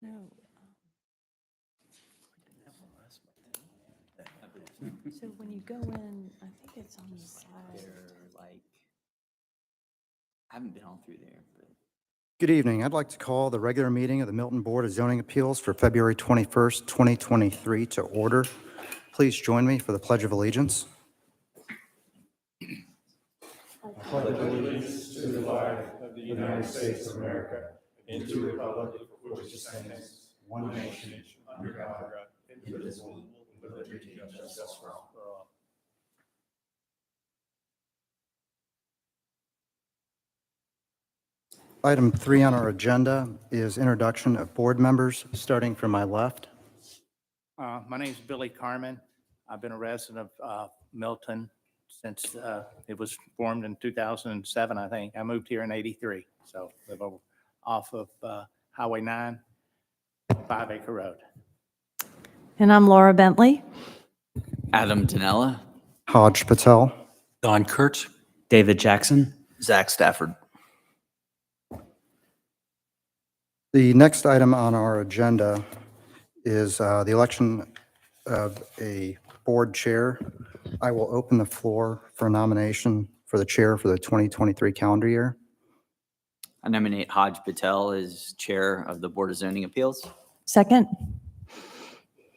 No. So when you go in, I think it's on the side. I haven't been all through there, but Good evening. I'd like to call the regular meeting of the Milton Board of Zoning Appeals for February 21st, 2023 to order. Please join me for the Pledge of Allegiance. I pledge allegiance to the flag of the United States of America and to the republic for which it stands, one nation, under God, indivisible, with liberty and justice for all. Item 3 on our agenda is introduction of board members, starting from my left. My name is Billy Carmen. I've been a resident of Milton since it was formed in 2007, I think. I moved here in '83, so live over off of Highway 9, 5 Acre Road. And I'm Laura Bentley. Adam Danella, Hodge Patel. Don Kurtz, David Jackson. Zach Stafford. The next item on our agenda is the election of a board chair. I will open the floor for nomination for the chair for the 2023 calendar year. I nominate Hodge Patel as Chair of the Board of Zoning Appeals. Second.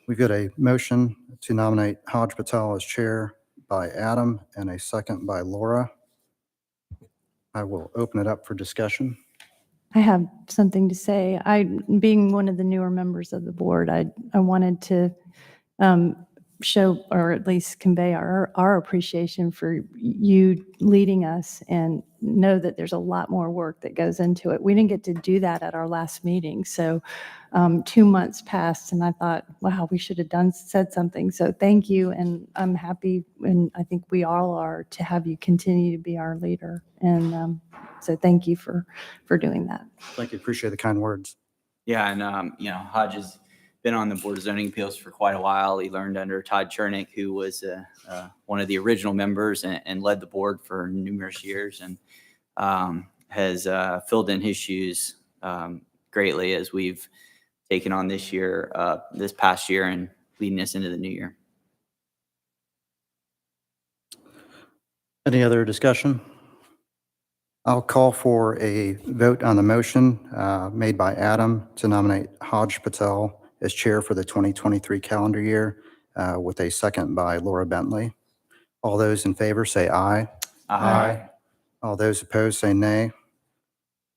We've got a motion to nominate Hodge Patel as chair by Adam and a second by Laura. I will open it up for discussion. I have something to say. Being one of the newer members of the board, I wanted to show, or at least convey our appreciation for you leading us, and know that there's a lot more work that goes into it. We didn't get to do that at our last meeting. So 2 months passed and I thought, wow, we should have said something. So thank you. And I'm happy, and I think we all are, to have you continue to be our leader. And so thank you for doing that. Thank you. Appreciate the kind words. Yeah, and Hodge has been on the Board of Zoning Appeals for quite a while. He learned under Todd Chernick, who was one of the original members and led the board for numerous years, and has filled in his shoes greatly as we've taken on this past year, and leading us into the new year. Any other discussion? I'll call for a vote on the motion made by Adam to nominate Hodge Patel as chair for the 2023 calendar year, with a second by Laura Bentley. All those in favor say aye. Aye. All those opposed say nay.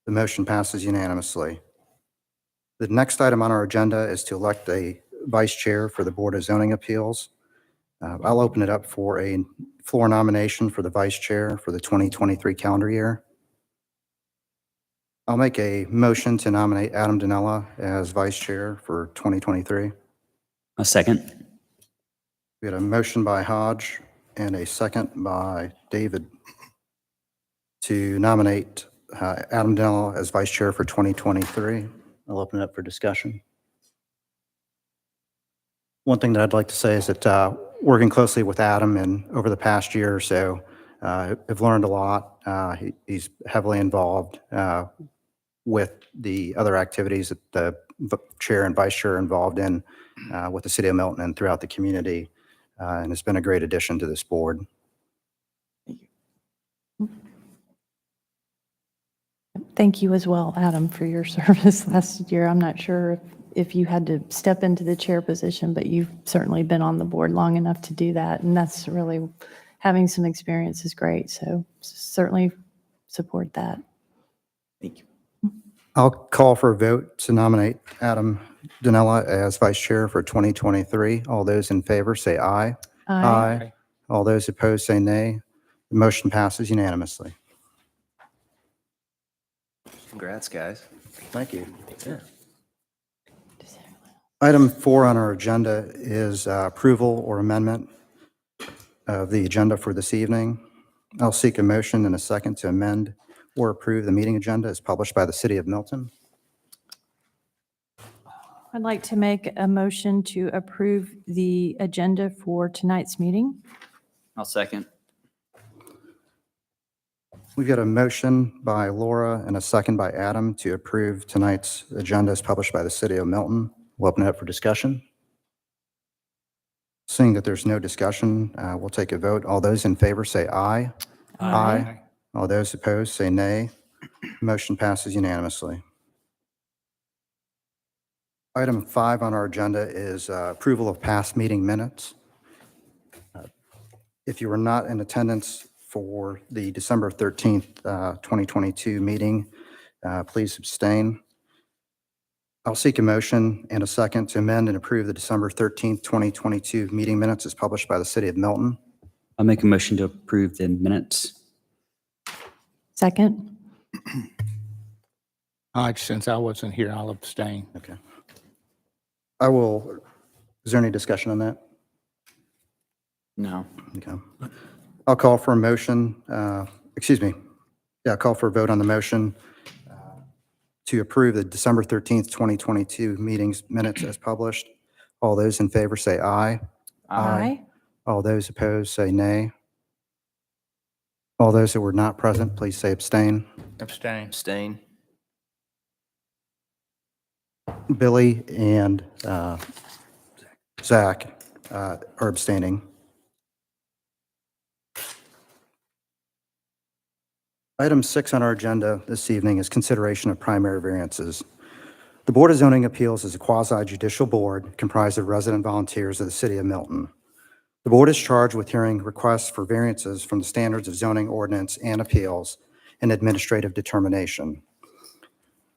The motion passes unanimously. The next item on our agenda is to elect a vice chair for the Board of Zoning Appeals. I'll open it up for a floor nomination for the vice chair for the 2023 calendar year. I'll make a motion to nominate Adam Danella as vice chair for 2023. A second. We had a motion by Hodge and a second by David to nominate Adam Danella as vice chair for 2023. I'll open it up for discussion. One thing that I'd like to say is that working closely with Adam and over the past year or so, I've learned a lot. He's heavily involved with the other activities that the chair and vice chair are involved in with the city of Milton and throughout the community. And it's been a great addition to this board. Thank you as well, Adam, for your service last year. I'm not sure if you had to step into the chair position, but you've certainly been on the board long enough to do that. And that's really, having some experience is great. So certainly support that. Thank you. I'll call for a vote to nominate Adam Danella as vice chair for 2023. All those in favor say aye. Aye. All those opposed say nay. The motion passes unanimously. Congrats, guys. Thank you. Yeah. Item 4 on our agenda is approval or amendment of the agenda for this evening. I'll seek a motion and a second to amend or approve the meeting agenda as published by the City of Milton. I'd like to make a motion to approve the agenda for tonight's meeting. I'll second. We've got a motion by Laura and a second by Adam to approve tonight's agenda as published by the City of Milton. We'll open it up for discussion. Seeing that there's no discussion, we'll take a vote. All those in favor say aye. Aye. All those opposed say nay. Motion passes unanimously. Item 5 on our agenda is approval of past meeting minutes. If you were not in attendance for the December 13th, 2022 meeting, please abstain. I'll seek a motion and a second to amend and approve the December 13th, 2022 meeting minutes as published by the City of Milton. I'll make a motion to approve the minutes. Second? Since I wasn't here, I'll abstain. Okay. Is there any discussion on that? No. Okay. I'll call for a motion, I'll call for a vote on the motion to approve the December 13th, 2022 meetings minutes as published. All those in favor say aye. All those opposed say nay. All those that were not present, please say abstain. Abstain. Abstain. Billy and Zach are abstaining. Item 6 on our agenda this evening is consideration of primary variances. The Board of Zoning Appeals is a quasi-judicial board comprised of resident volunteers of the City of Milton. The board is charged with hearing requests for variances from the standards of zoning ordinance and appeals and administrative determination.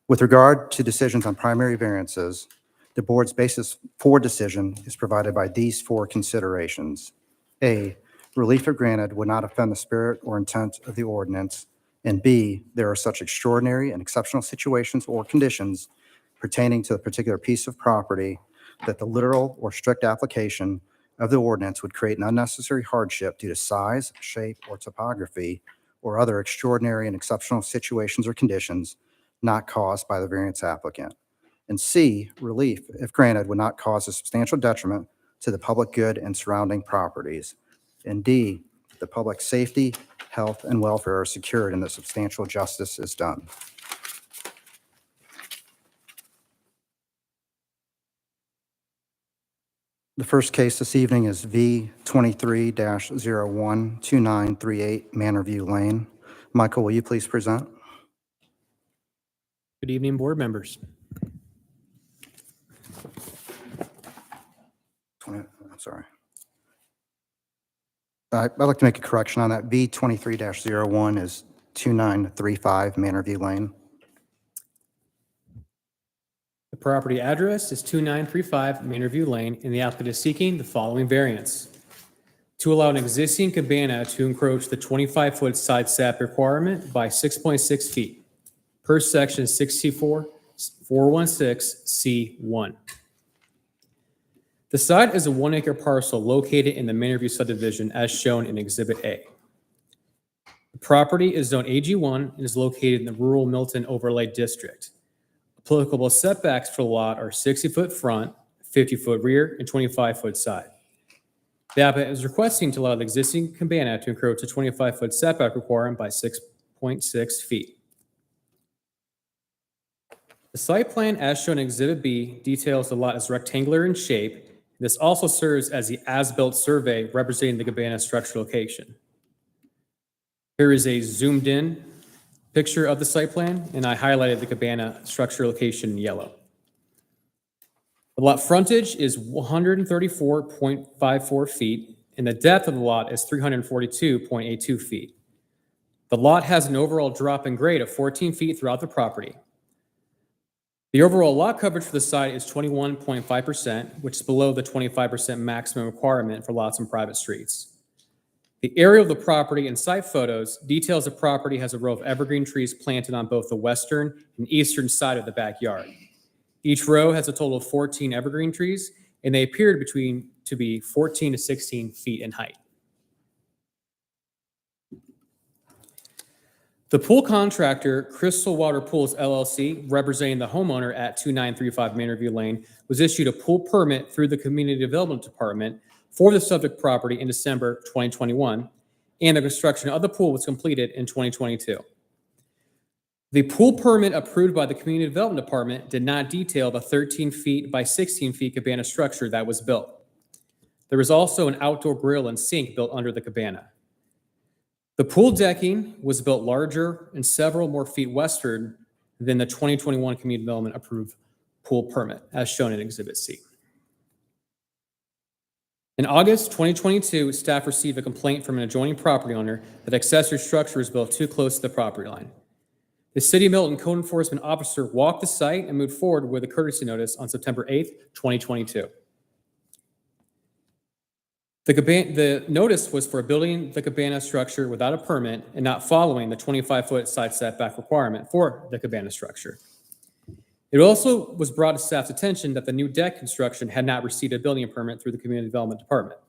With regard to decisions on primary variances, the board's basis for decision is provided by these 4 considerations. A, relief if granted would not offend the spirit or intent of the ordinance, and B, there are such extraordinary and exceptional situations or conditions pertaining to a particular piece of property that the literal or strict application of the ordinance would create an unnecessary hardship due to size, shape, or topography, or other extraordinary and exceptional situations or conditions not caused by the variance applicant. And C, relief, if granted, would not cause a substantial detriment to the public good and surrounding properties. And D, the public safety, health, and welfare are secured and that substantial justice is done. The first case this evening is V 23-012938 Manor View Lane. Michael, will you please present? Good evening, board members. I'm sorry. I'd like to make a correction on that. V 23-01 is 2935 Manor View Lane. The property address is 2935 Manor View Lane, and the applicant is seeking the following variance: to allow an existing cabana to encroach the 25-foot side setback requirement by 6.6 feet per section 64416C1. The site is a 1-acre parcel located in the Manor View subdivision as shown in Exhibit A. The property is zoned AG1 and is located in the rural Milton overlay district. Applicable setbacks for the lot are 60-foot front, 50-foot rear, and 25-foot side. The applicant is requesting to allow the existing cabana to encroach the 25-foot setback requirement by 6.6 feet. The site plan as shown in Exhibit B details the lot as rectangular in shape. This also serves as the as-built survey representing the cabana structure location. Here is a zoomed-in picture of the site plan, and I highlighted the cabana structure location in yellow. The lot frontage is 134.54 feet, and the depth of the lot is 342.82 feet. The lot has an overall drop in grade of 14 feet throughout the property. The overall lot coverage for the site is 21.5%, which is below the 25% maximum requirement for lots on private streets. The area of the property in site photos details the property has a row of evergreen trees planted on both the western and eastern side of the backyard. Each row has a total of 14 evergreen trees, and they appear to be 14 to 16 feet in height. The pool contractor, Crystal Water Pools LLC, representing the homeowner at 2935 Manor View Lane, was issued a pool permit through the Community Development Department for the subject property in December 2021, and the construction of the pool was completed in 2022. The pool permit approved by the Community Development Department did not detail the 13 feet by 16 feet cabana structure that was built. There was also an outdoor grill and sink built under the cabana. The pool decking was built larger and several more feet western than the 2021 Community Development approved pool permit, as shown in Exhibit C. In August 2022, staff received a complaint from an adjoining property owner that accessory structure was built too close to the property line. The City of Milton code enforcement officer walked the site and moved forward with a courtesy notice on September 8th, 2022. The notice was for building the cabana structure without a permit and not following the 25-foot side setback requirement for the cabana structure. It also was brought to staff's attention that the new deck construction had not received a building permit through the Community Development Department.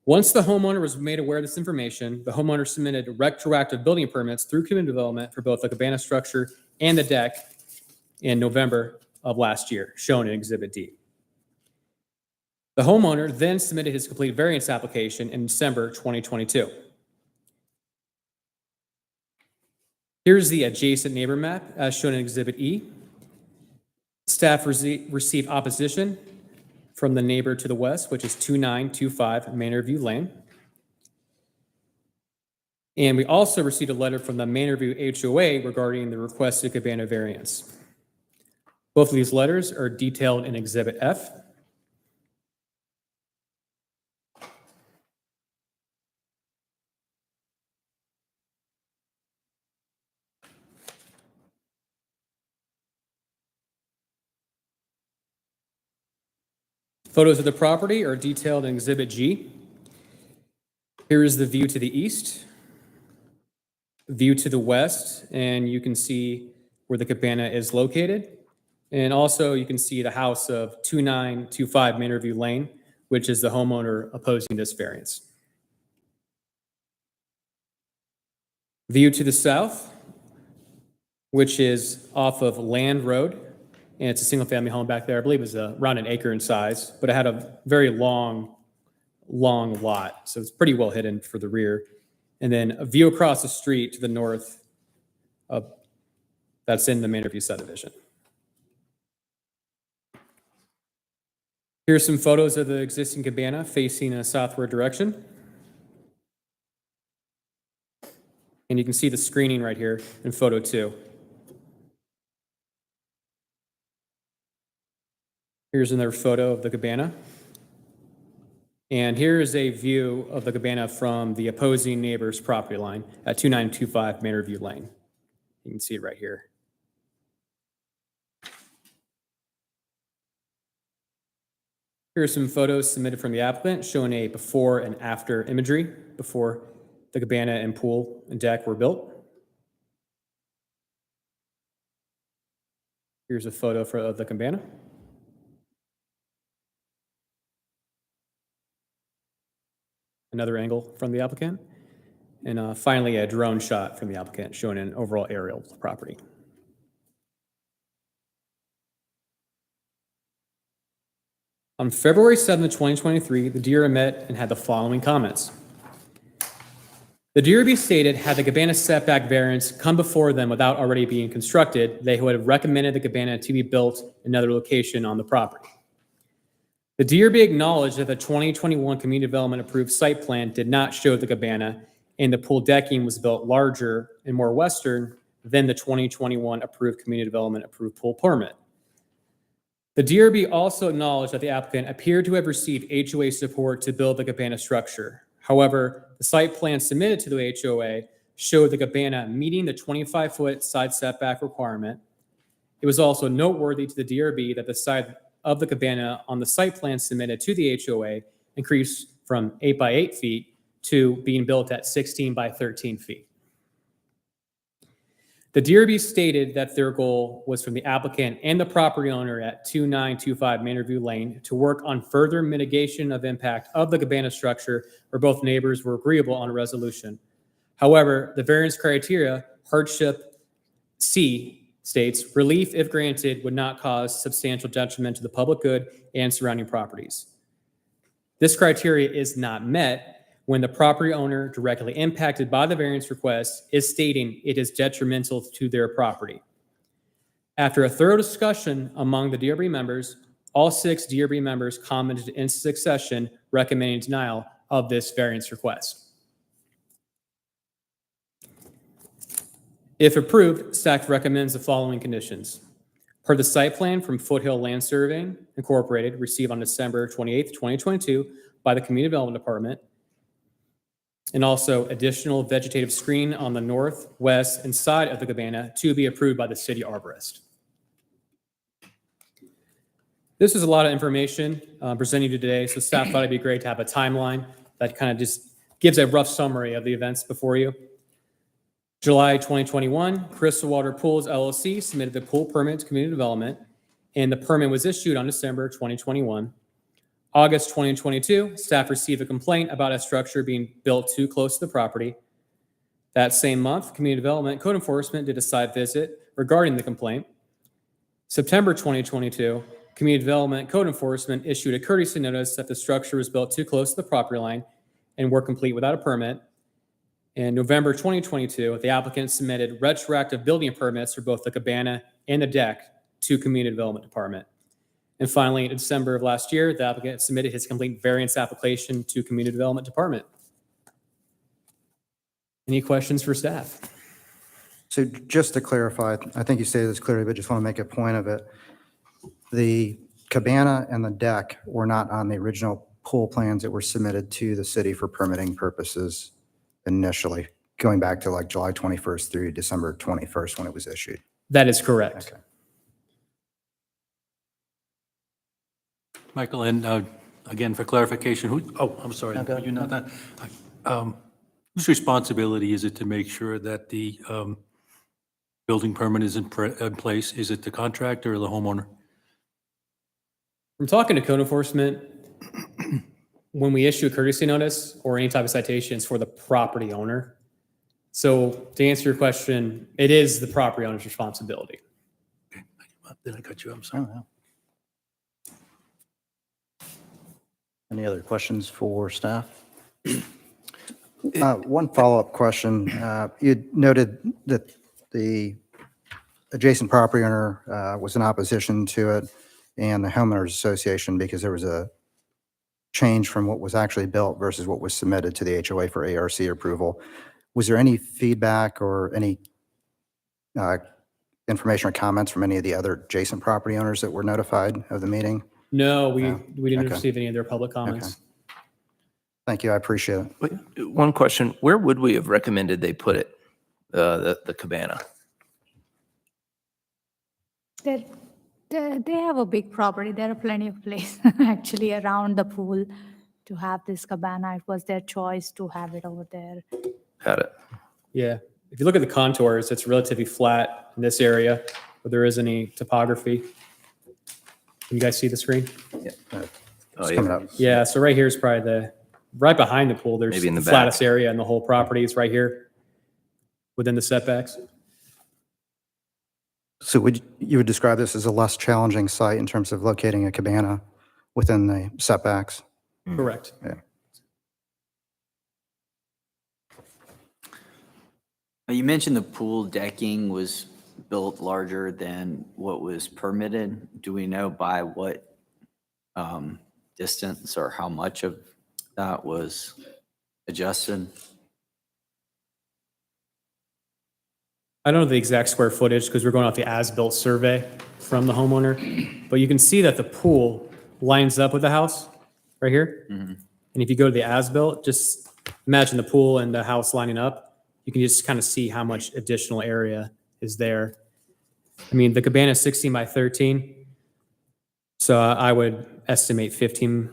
Once the homeowner was made aware of this information, the homeowner submitted retroactive building permits through Community Development for both the cabana structure and the deck in November of last year, shown in Exhibit D. The homeowner then submitted his complete variance application in December 2022. Here's the adjacent neighbor map as shown in Exhibit E. Staff received opposition from the neighbor to the west, which is 2925 Manor View Lane. And we also received a letter from the Manor View HOA regarding the requested cabana variance. Both of these letters are detailed in Exhibit F. Photos of the property are detailed in Exhibit G. Here is the view to the east, view to the west, and you can see where the cabana is located. And also you can see the house of 2925 Manor View Lane, which is the homeowner opposing this variance. View to the south, which is off of Land Road. And it's a single-family home back there. I believe it was around an acre in size, but it had a very long lot. So it's pretty well hidden for the rear. And then a view across the street to the north that's in the Manor View subdivision. Here's some photos of the existing cabana facing a southward direction. And you can see the screening right here in photo 2. Here's another photo of the cabana. And here is a view of the cabana from the opposing neighbor's property line at 2925 Manor View Lane. You can see it right here. Here are some photos submitted from the applicant showing a before and after imagery before the cabana and pool and deck were built. Here's a photo of the cabana. Another angle from the applicant, and finally a drone shot from the applicant showing an overall aerial of the property. On February 7th, 2023, the DRB met and had the following comments. The DRB stated, had the cabana setback variance come before them without already being constructed, they would have recommended the cabana to be built in another location on the property. The DRB acknowledged that the 2021 Community Development approved site plan did not show the cabana, and the pool decking was built larger and more western than the 2021 approved Community Development approved pool permit. The DRB also acknowledged that the applicant appeared to have received HOA support to build the cabana structure. However, the site plan submitted to the HOA showed the cabana meeting the 25-foot side setback requirement. It was also noteworthy to the DRB that the side of the cabana on the site plan submitted to the HOA increased from 8 by 8 feet to being built at 16 by 13 feet. The DRB stated that their goal was from the applicant and the property owner at 2925 Manor View Lane to work on further mitigation of impact of the cabana structure where both neighbors were agreeable on a resolution. However, the variance criteria, hardship C, states, relief, if granted, would not cause substantial detriment to the public good and surrounding properties. This criteria is not met when the property owner directly impacted by the variance request is stating it is detrimental to their property. After a thorough discussion among the DRB members, all 6 DRB members commented in succession recommending denial of this variance request. If approved, staff recommends the following conditions. Per the site plan from Foothill Land Surveying Incorporated, received on December 28th, 2022 by the Community Development Department, and also additional vegetative screen on the north, west, and side of the cabana to be approved by the city arborist. This is a lot of information presenting you today, so staff thought it'd be great to have a timeline that kind of just gives a rough summary of the events before you. July 2021, Crystal Water Pools LLC submitted the pool permit to community development, and the permit was issued on December 2021. August 2022, staff received a complaint about a structure being built too close to the property. That same month, Community Development Code Enforcement did a site visit regarding the complaint. September 2022, Community Development Code Enforcement issued a courtesy notice that the structure was built too close to the property line and were complete without a permit. In November 2022, the applicant submitted retroactive building permits for both the cabana and the deck to Community Development Department. And finally, in December of last year, the applicant submitted his complete variance application to Community Development Department. Any questions for staff? So just to clarify, I think you stated this clearly, but just want to make a point of it. The cabana and the deck were not on the original pool plans that were submitted to the city for permitting purposes initially, going back to like July 21st through December 21st when it was issued. That is correct. Okay. Michael, and again, for clarification, I'm sorry, No, go ahead. you're not that. Whose responsibility is it to make sure that the building permit is in place? Is it the contractor or the homeowner? From talking to code enforcement, when we issue a courtesy notice or any type of citations for the property owner. So to answer your question, it is the property owner's responsibility. Okay, then I cut you, I'm sorry. Oh, yeah. Any other questions for staff? One follow-up question. You noted that the adjacent property owner was in opposition to it and the homeowners association because there was a change from what was actually built versus what was submitted to the HOA for ARC approval. Was there any feedback or any information or comments from any of the other adjacent property owners that were notified of the meeting? No, we No. didn't Okay. receive any of their public comments. Thank you. I appreciate it. Wait, one question, where would we have recommended they put it, the cabana? They have a big property. There are plenty of place actually around the pool to have this cabana. It was their choice to have it over there. Got it. Yeah. If you look at the contours, it's relatively flat in this area, but there isn't any topography. Can you guys see the screen? Oh, It's yeah. coming up. Yeah, so right here is probably right behind the pool, there's Maybe in the the flattest back. area in the whole property. It's right here within the setbacks. So you would describe this as a less challenging site in terms of locating a cabana within the setbacks? Correct. You mentioned the pool decking was built larger than what was permitted. Do we know by what distance or how much of that was adjusted? I don't know the exact square footage because we're going off the as-built survey from the homeowner, but you can see that the pool lines up with the house right here. Mhm. And if you go to the as-built, just imagine the pool and the house lining up. You can just kind of see how much additional area is there. I mean, the cabana is 16 by 13. So I would estimate 15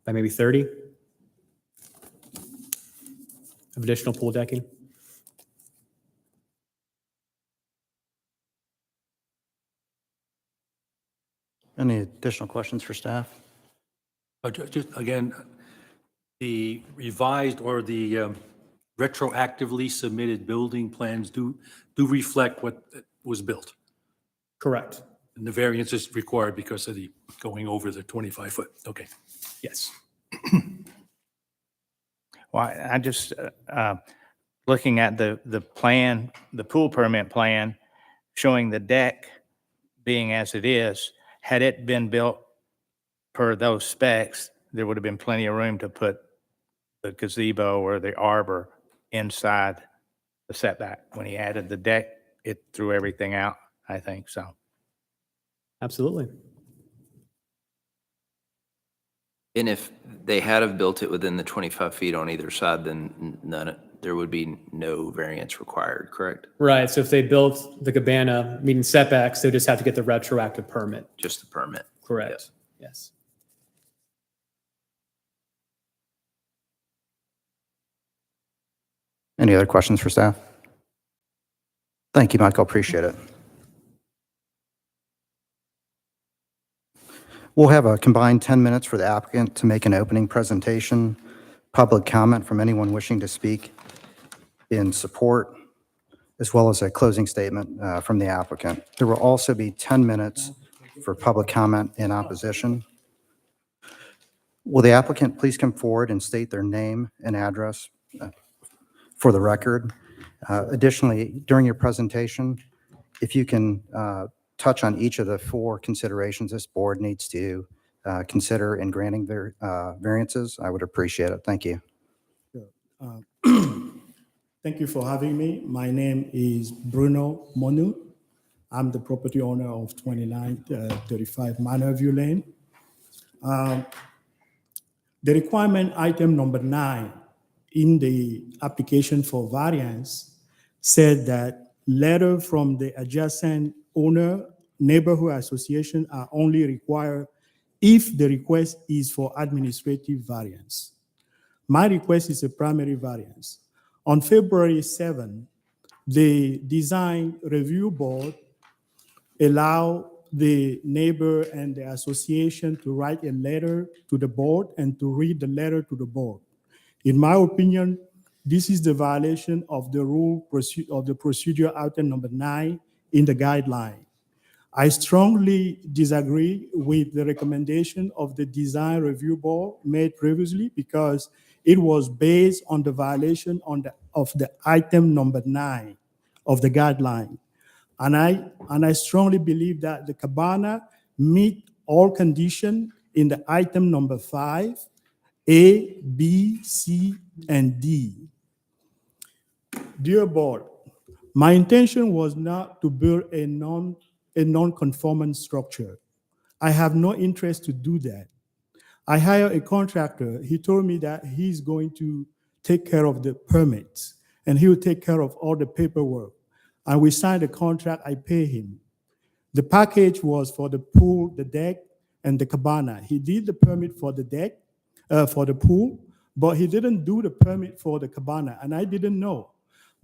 by maybe 30 of additional pool decking. Any additional questions for staff? Just again, the revised or the retroactively submitted building plans do reflect what was built. Correct. And the variance is required because of the going over the 25-foot. Okay. Yes. Well, I just, looking at the plan, the pool permit plan, showing the deck being as it is, had it been built per those specs, there would have been plenty of room to put the gazebo or the arbor inside the setback. When he added the deck, it threw everything out, I think, so. Absolutely. And if they had have built it within the 25 feet on either side, then there would be no variance required, correct? Right. So if they built the cabana meeting setbacks, they just have to get the retroactive permit. Just the permit. Correct. Yes. Any other questions for staff? Thank you, Michael. Appreciate it. We'll have a combined 10 minutes for the applicant to make an opening presentation, public comment from anyone wishing to speak in support, as well as a closing statement from the applicant. There will also be 10 minutes for public comment in opposition. Will the applicant please come forward and state their name and address for the record? Additionally, during your presentation, if you can touch on each of the 4 considerations this board needs to consider in granting their variances, I would appreciate it. Thank you. Thank you for having me. My name is Bruno Monu. I'm the property owner of 2935 Manorview Lane. The requirement item number 9 in the application for variance said that letter from the adjacent owner neighborhood association are only required if the request is for administrative variance. My request is a primary variance. On February 7, the design review board allowed the neighbor and the association to write a letter to the board and to read the letter to the board. In my opinion, this is the violation of the of the procedure item number 9 in the guideline. I strongly disagree with the recommendation of the design review board made previously because it was based on the violation of the item number 9 of the guideline. And I strongly believe that the cabana meet all conditions in the item number 5, A, B, C, and D. Dear board, my intention was not to build a non-conforming structure. I have no interest to do that. I hired a contractor. He told me that he's going to take care of the permits and he will take care of all the paperwork. And we signed a contract, I pay him. The package was for the pool, the deck, and the cabana. He did the permit for the deck, for the pool, but he didn't do the permit for the cabana, and I didn't know.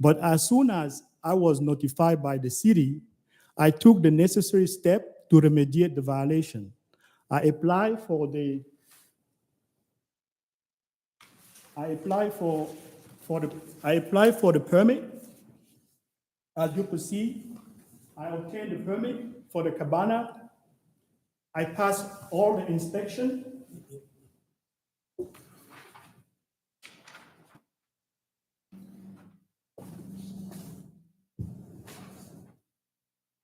But as soon as I was notified by the city, I took the necessary step to remediate the violation. I applied for the permit. As you could see, I obtained the permit for the cabana. I passed all the inspection.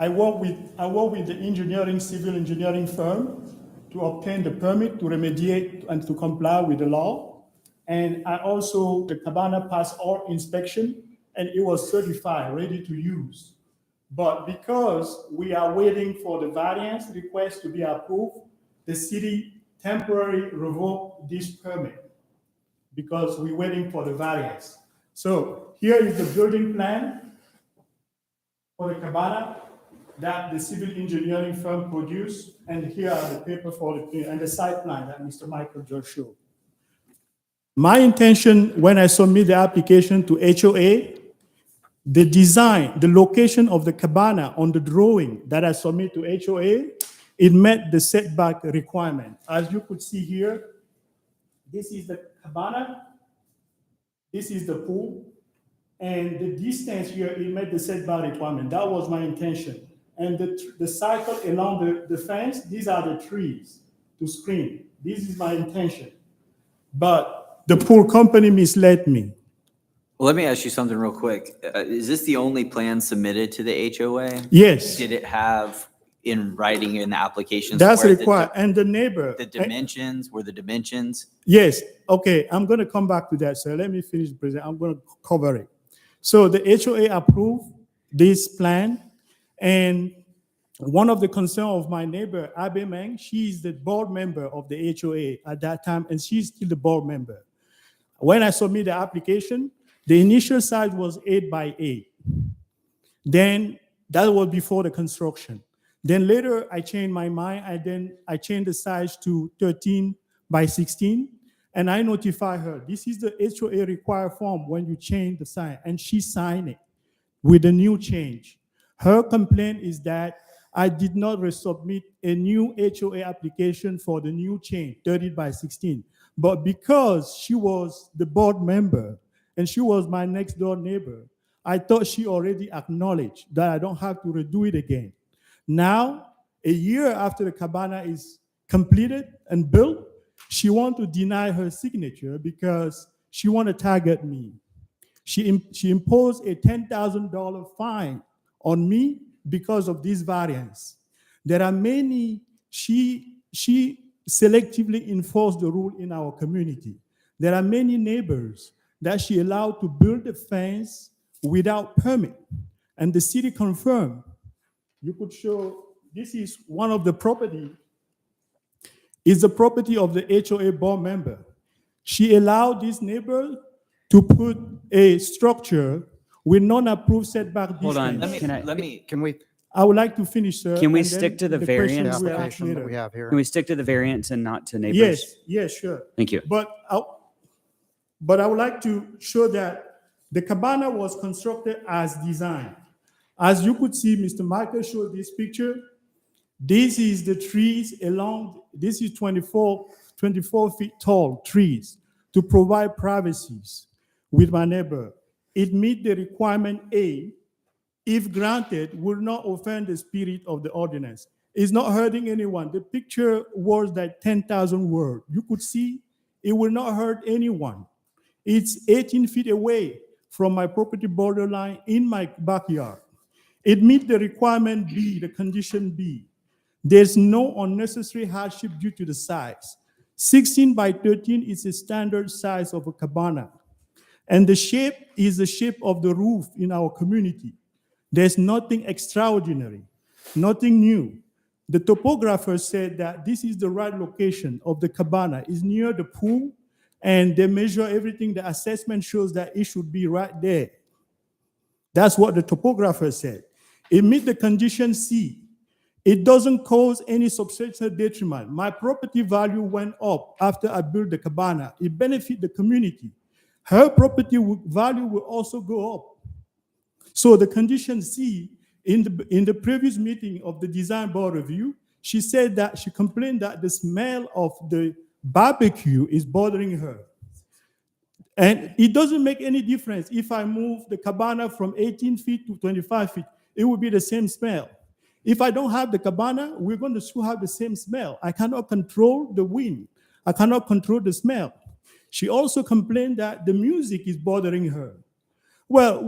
I work with the civil engineering firm to obtain the permit to remediate and to comply with the law. And the cabana passed all inspection and it was certified, ready to use. But because we are waiting for the variance request to be approved, the city temporarily revoked this permit because we're waiting for the variance. So here is the building plan for the cabana that the civil engineering firm produced, and here are the paper and the site plan that Mr. Michael just showed. My intention when I submit the application to HOA, the design, the location of the cabana on the drawing that I submit to HOA, it met the setback requirement. As you could see here, this is the cabana, this is the pool, and the distance here, it met the setback requirement. That was my intention. And the cycle along the fence, these are the trees to screen. This is my intention. But the pool company misled me. Well, let me ask you something real quick. Is this the only plan submitted to the HOA? Yes, Did it have in writing in the applications? that's where required. And the neighbor. The dimensions, were the dimensions? Yes, okay, I'm going to come back to that, sir. Let me finish, President. I'm going to cover it. So the HOA approved this plan, and one of the concerns of my neighbor, Abe Meng, she's the board member of the HOA at that time, and she's still the board member. When I submitted the application, the initial size was 8 by 8. Then that was before the construction. Then later I changed my mind, and then I changed the size to 13 by 16, and I notified her, this is the HOA required form when you change the sign, and she signed it with the new change. Her complaint is that I did not resubmit a new HOA application for the new change, 30 by 16. But because she was the board member and she was my next door neighbor, I thought she already acknowledged that I don't have to redo it again. Now, a year after the cabana is completed and built, she wants to deny her signature because she wants to target me. She imposed a $10,000 fine on me because of this variance. There are many, she selectively enforced the rule in our community. There are many neighbors that she allowed to build a fence without permit, and the city confirmed. You could show, this is one of the property, is the property of the HOA board member. She allowed this neighbor to put a structure with non-approved setback distance. Hold on. Can we, I would like to finish, sir. Can we and then stick to the question variance, will though? ask application that later. we have here? Can we stick to the variance and not to neighbors? Yes, yes, sure. Thank you. But I would like to show that the cabana was constructed as designed. As you could see, Mr. Michael showed this picture. This is the trees along, this is 24 feet tall trees to provide privacies with my neighbor. It meets the requirement A, if granted, will not offend the spirit of the ordinance. It's not hurting anyone. The picture was like 10,000 words. You could see it will not hurt anyone. It's 18 feet away from my property borderline in my backyard. It meets the requirement B, the condition B. There's no unnecessary hardship due to the size. 16 by 13 is a standard size of a cabana. And the shape is the shape of the roof in our community. There's nothing extraordinary, nothing new. The topographer said that this is the right location of the cabana. It's near the pool, and they measure everything. The assessment shows that it should be right there. That's what the topographer said. It meets the condition C. It doesn't cause any substantial detriment. My property value went up after I built the cabana. It benefits the community. Her property value will also go up. So the condition C, in the previous meeting of the design board review, she said that she complained that the smell of the barbecue is bothering her. And it doesn't make any difference if I move the cabana from 18 feet to 25 feet, it will be the same smell. If I don't have the cabana, we're going to still have the same smell. I cannot control the wind. I cannot control the smell. She also complained that the music is bothering her. Well,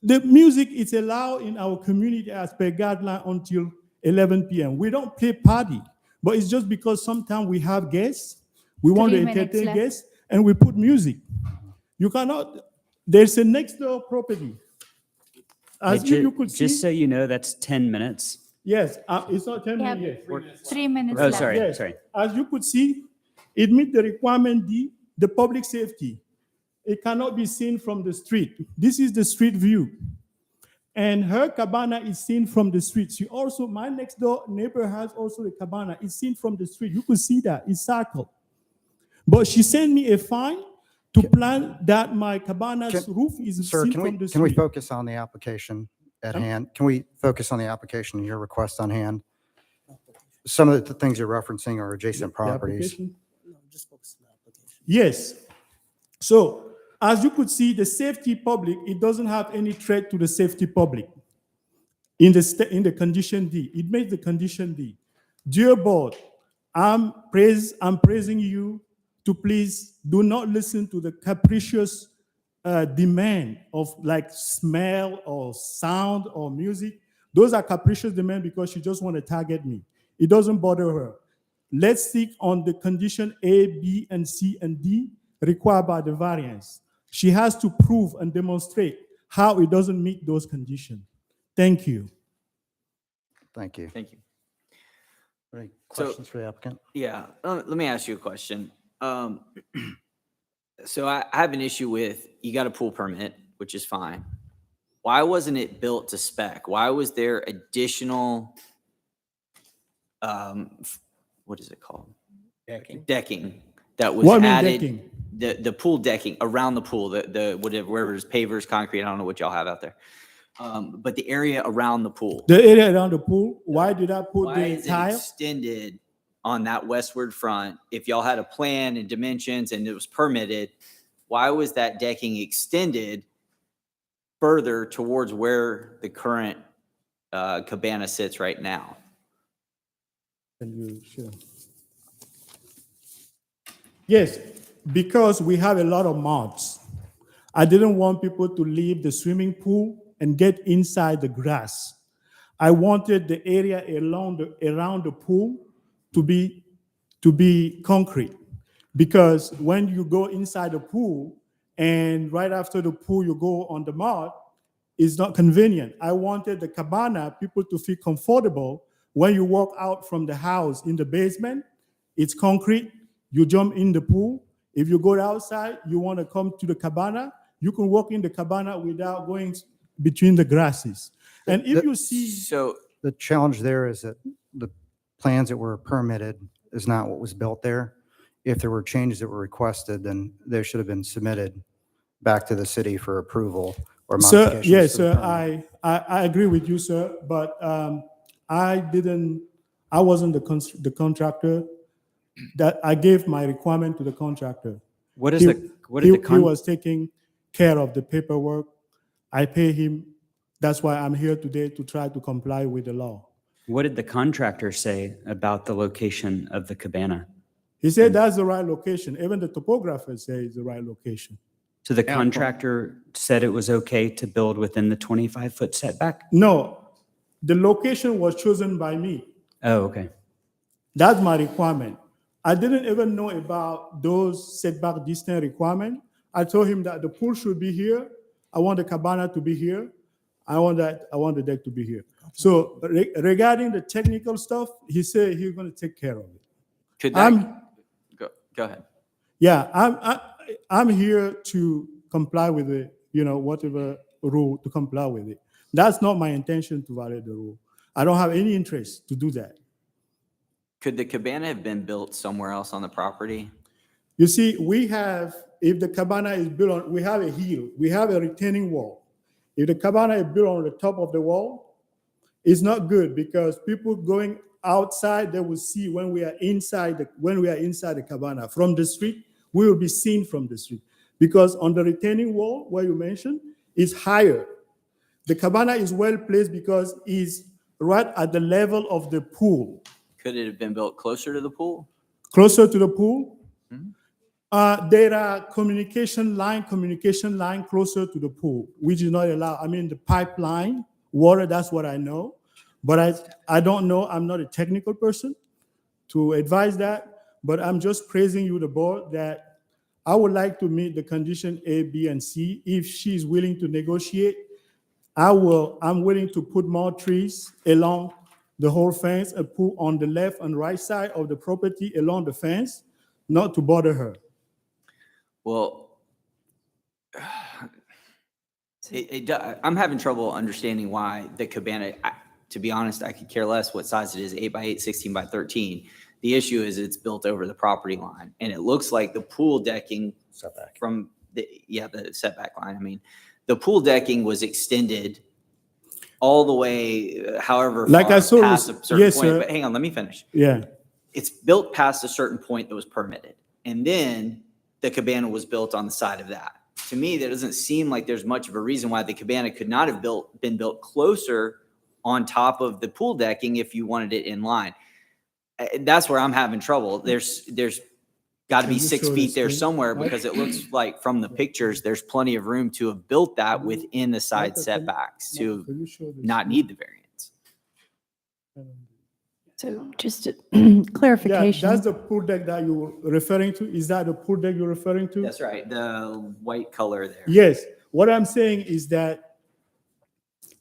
the music is allowed in our community as per guideline until 11 p.m. We don't play party, but it's just because sometimes we have guests, we want to 3 minutes entertain left. guests, and we put music. You cannot, there's a next door property. As Hey, you could see, just so you know, that's 10 minutes. yes, it's not 10 Yeah, minutes yet. 3 minutes Oh, left. sorry, Yes. sorry. As you could see, it meets the requirement D, the public safety. It cannot be seen from the street. This is the street view. And her cabana is seen from the street. She also, my next door neighbor has also a cabana. It's seen from the street. You could see that, it's circled. But she sent me a fine to plan that my cabana's roof is sir, seen can from the we street. focus on the application at hand? Can we focus on the application and your request on hand? Some of the things you're referencing are adjacent The properties. application? Yes. So, as you could see, the safety public, it doesn't have any threat to the safety public in the condition D. It makes the condition D. Dear board, I'm praising you to please do not listen to the capricious demand of like smell or sound or music. Those are capricious demand because she just want to target me. It doesn't bother her. Let's stick on the condition A, B, and C, and D required by the variance. She has to prove and demonstrate how it doesn't meet those conditions. Thank you. Thank you. Thank you. Any So- questions for the applicant? Yeah, let me ask you a question. So I have an issue with, you got a pool permit, which is fine. Why wasn't it built to spec? Why was there additional, what is it called? Decking that was What mean added? decking? The pool decking around the pool, the whatever, wherever it's pavers, concrete, I don't know what y'all have out there. But the area around the pool. The area around the pool, why did I put Why the is it tile? extended on that westward front? If y'all had a plan and dimensions and it was permitted, why was that decking extended further towards where the current cabana sits right now? Can you show? Yes, because we have a lot of mods. I didn't want people to leave the swimming pool and get inside the grass. I wanted the area around the pool to be concrete, because when you go inside the pool and right after the pool you go on the mud, it's not convenient. I wanted the cabana, people to feel comfortable when you walk out from the house in the basement. It's concrete. You jump in the pool. If you go outside, you want to come to the cabana, you can walk in the cabana without going between the grasses. And if you see, So, The challenge there is that the plans that were permitted is not what was built there. If there were changes that were requested, then they should have been submitted back to the city for approval or sir, modifications. yes, to the sir, permit. I agree with you, sir, but I wasn't the contractor. That I gave my requirement to the contractor. What is He- the, what did the He was taking care of the paperwork. I pay him. That's why I'm here today, to try to comply with the law. what did the contractor say about the location of the cabana? He said that's the right location. Even the topographer said it's the right location. So the contractor said it was okay to build within the 25-foot setback? No, the location was chosen by me. Oh, okay. That's my requirement. I didn't even know about those setback distance requirement. I told him that the pool should be here. I want the cabana to be here. I want the deck to be here. So regarding the technical stuff, he said he's going to take care of it. could that, go ahead. Yeah, I'm here to comply with it, whatever rule to comply with it. That's not my intention to violate the rule. I don't have any interest to do that. Could the cabana have been built somewhere else on the property? You see, if the cabana is built on, we have a hill, we have a retaining wall. If the cabana is built on the top of the wall, it's not good, because people going outside, they will see when we are inside the cabana. From the street, we will be seen from the street. Because on the retaining wall, where you mentioned, is higher. The cabana is well placed because it's right at the level of the pool. Could it have been built closer to the pool? Closer to the pool. There are communication line closer to the pool, which is not allowed. I mean, the pipeline, water, that's what I know. But I don't know, I'm not a technical person to advise that, but I'm just praising you, the board, that I would like to meet the condition A, B, and C. If she's willing to negotiate, I'm willing to put more trees along the whole fence and put on the left and right side of the property along the fence, not to bother her. Well, I'm having trouble understanding why the cabana, to be honest, I could care less what size it is, 8 by 8, 16 by 13. The issue is it's built over the property line, and it looks like the pool decking from the setback line. I mean, the pool decking was extended all the way, however Like far I saw, past a certain yes, point. sir. But hang on, let me finish. Yeah. It's built past a certain point that was permitted, and then the cabana was built on the side of that. To me, that doesn't seem like there's much of a reason why the cabana could not have been built closer on top of the pool decking if you wanted it in line. That's where I'm having trouble. There's got to Can be you 6 show feet the there screen? somewhere Right. because it looks like from the pictures, there's plenty of room to have built that within the side Michael, setbacks Michael, to can you show the not screen? need the variance. So just a Yeah, clarification. that's the pool deck that you're referring to. Is that the pool deck you're referring to? That's right, the white color there. Yes. What I'm saying is that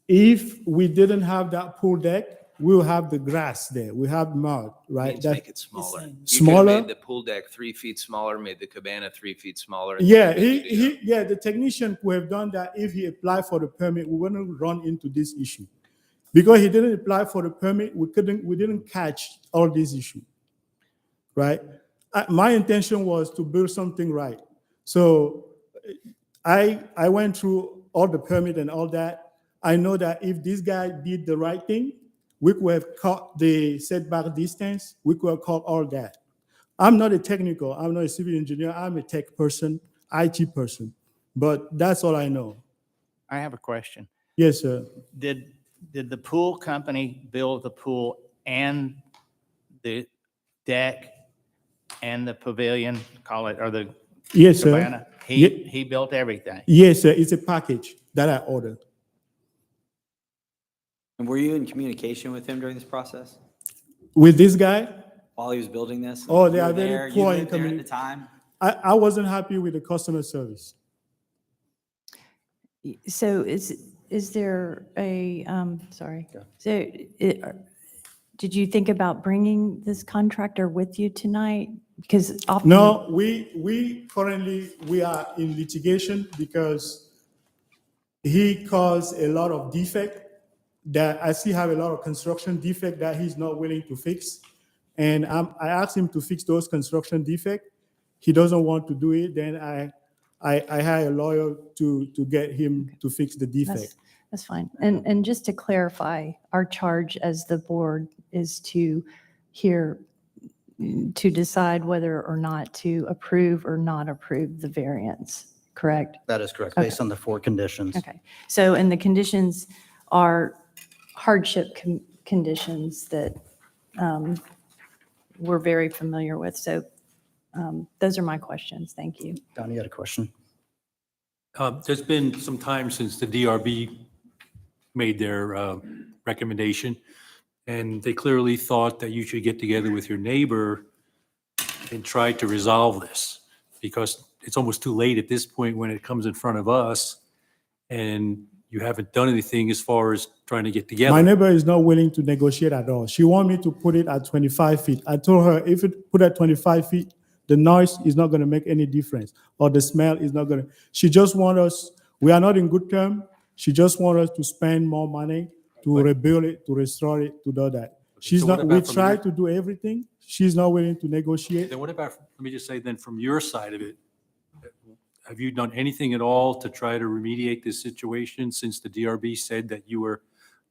if we didn't have that pool deck, we'll have the grass there. We have mud, right? Means That's make it smaller. You could have smaller. made the pool deck 3 feet smaller, made the cabana 3 feet smaller. Yeah, and made it bigger. the technician would have done that if he applied for the permit. We wouldn't run into this issue. Because he didn't apply for the permit, we didn't catch all these issues, right? My intention was to build something right. So I went through all the permit and all that. I know that if this guy did the right thing, we could have cut the setback distance. We could have cut all that. I'm not a technical. I'm not a civil engineer. I'm a tech person, IT person. But that's all I know. I have a question. Yes, sir. Did the pool company build the pool and the deck and the pavilion, call it, or the Yes, sir. cabana? Ye- He built everything. Yes, sir. It's a package that I ordered. And were you in communication with him during this process? With this guy, While he was building this? Oh, they You are were very there, you poor in lived there at the communication. time? I wasn't happy with the customer service. So is there a, sorry. So did you think about bringing this contractor with you tonight? Because often. No, we currently, we are in litigation because he caused a lot of defect that I see have a lot of construction defect that he's not willing to fix. And I asked him to fix those construction defect. He doesn't want to do it. Then I hire a lawyer to get him to fix the defect. That's fine. And just to clarify, our charge as the board is to decide whether or not to approve or not approve the variance, correct? That is correct, Okay. based on the 4 conditions. Okay. So, and the conditions are hardship conditions that we're very familiar with. So those are my questions. Thank you. Don, you had a question? There's been some time since the DRB made their recommendation, and they clearly thought that you should get together with your neighbor and try to resolve this, because it's almost too late at this point when it comes in front of us, and you haven't done anything as far as trying to get together. My neighbor is not willing to negotiate at all. She want me to put it at 25 feet. I told her if it put at 25 feet, the noise is not going to make any difference, or the smell is not going to. She just want us, we are not in good terms. She just want us to spend more money to rebuild it, to restore it, to do that. She's So what not, we about from try your- to do everything. She's not willing to negotiate. Then what about, let me just say then, from your side of it, have you done anything at all to try to remediate this situation since the DRB said that you were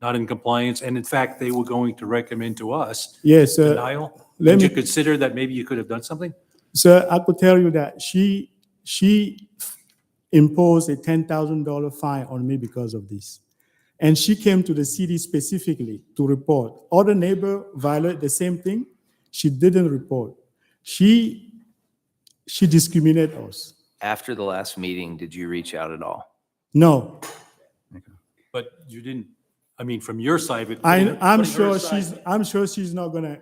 not in compliance? And in fact, they were going to recommend to us Yes, sir. denial? let Did you me- consider that maybe you could have done something? Sir, I could tell you that she imposed a $10,000 fine on me because of this. And she came to the city specifically to report. Other neighbor violate the same thing. She didn't report. She discriminated us. After the last meeting, did you reach out at all? No, But you didn't, I mean, from your side of it. I'm putting sure her aside- she's not gonna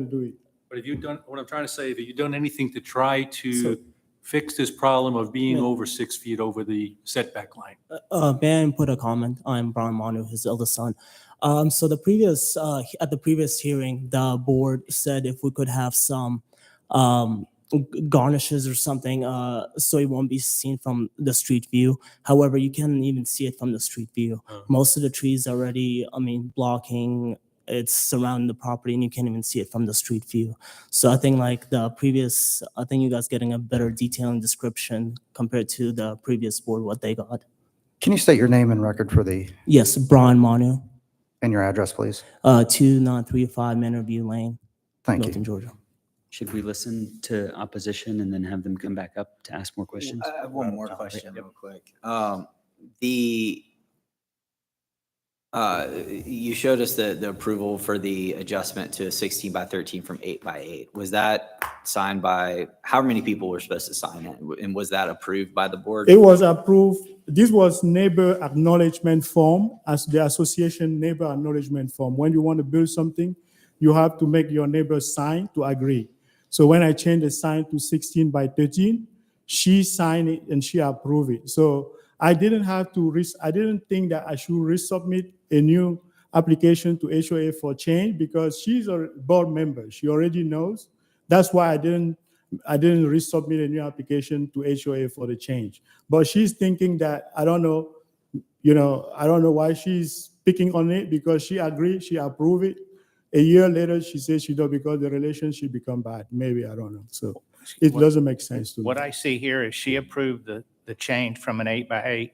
do it. But have you done, what I'm trying to say, have you done anything to try to fix this problem of being over 6 feet over the setback line? May I put a comment? I'm Brian Manu, his eldest son. So the previous, at the previous hearing, the board said if we could have some garnishes or something, so it won't be seen from the street view. However, you can't even see it from the street view. Most of the trees already, blocking, it's surrounding the property, and you can't even see it from the street view. So I think like the previous, I think you guys getting a better detail and description compared to the previous board, what they got. Can you state your name and record for the, Yes, Brian Manu, and your address, please? 2935 Manor View Lane, Thank Milton, you. Georgia. Should we listen to opposition and then have them come back up to ask more questions? I have one more question Yep. real quick. You showed us the approval for the adjustment to 16 by 13 from 8 by 8. Was that signed by, how many people were supposed to sign it? And was that approved by the board? It was approved. This was neighbor acknowledgement form, as the association neighbor acknowledgement form. When you want to build something, you have to make your neighbor sign to agree. So when I changed the sign to 16 by 13, she signed it and she approved it. So I didn't have to I didn't think that I should resubmit a new application to HOA for change because she's a board member. She already knows. That's why I didn't resubmit a new application to HOA for the change. But she's thinking that, I don't know why she's picking on it because she agreed, she approved it. A year later, she says she don't because the relationship become bad. Maybe, I don't know. So it doesn't make sense to me. What I see here is she approved the change from an 8x8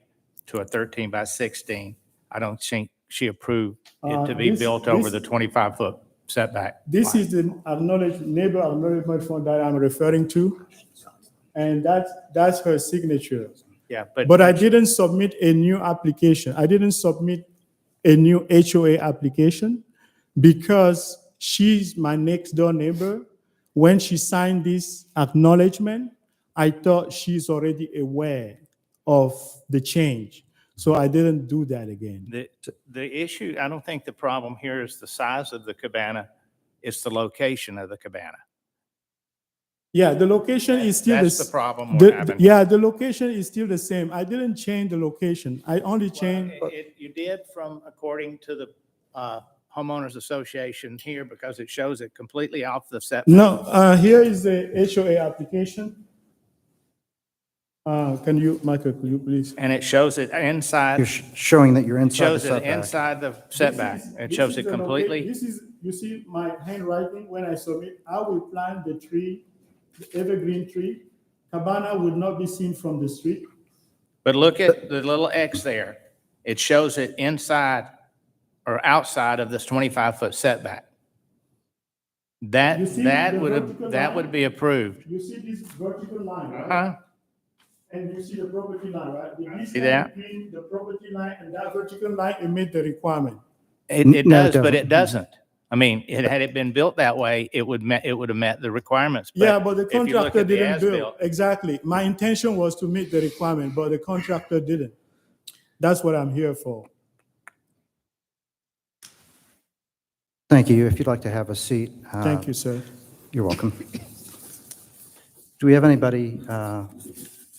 to a 13 by 16. I don't think she approved it to be built over the 25-foot setback. This is the neighbor acknowledgement form that I'm referring to. And that's her signature. Yeah, But I didn't submit a new application. I didn't submit a new HOA application because she's my next door neighbor. When she signed this acknowledgement, I thought she's already aware of the change. So I didn't do that again. The issue, I don't think the problem here is the size of the cabana, it's the location of the cabana. Yeah, the location is still That's the problem we're having. Yeah, the location is still the same. I didn't change the location. I only changed. You did from, according to the homeowners association here, because it shows it completely off the setback. No, here is the HOA application. Michael, could you please? And it shows it inside, You're showing that you're it inside the shows it setback. inside the setback. It shows it completely. You see my handwriting when I submit, I will plant the tree, the evergreen tree. Cabana would not be seen from the street. But look at the little X there. It shows it inside or outside of this 25-foot setback. You That see the would be approved. You see this vertical line, right? Huh? And you see the property line, right? The distance See that? between the property line and that vertical line, it meet the requirement. It No, it does, but doesn't. it doesn't. I mean, had it been built that way, it would have met the requirements. Yeah, but the if you look contractor at the didn't build. as-built- Exactly. My intention was to meet the requirement, but the contractor didn't. That's what I'm here for. Thank you. If you'd like to have a seat. Thank you, sir. You're welcome. Do we have anybody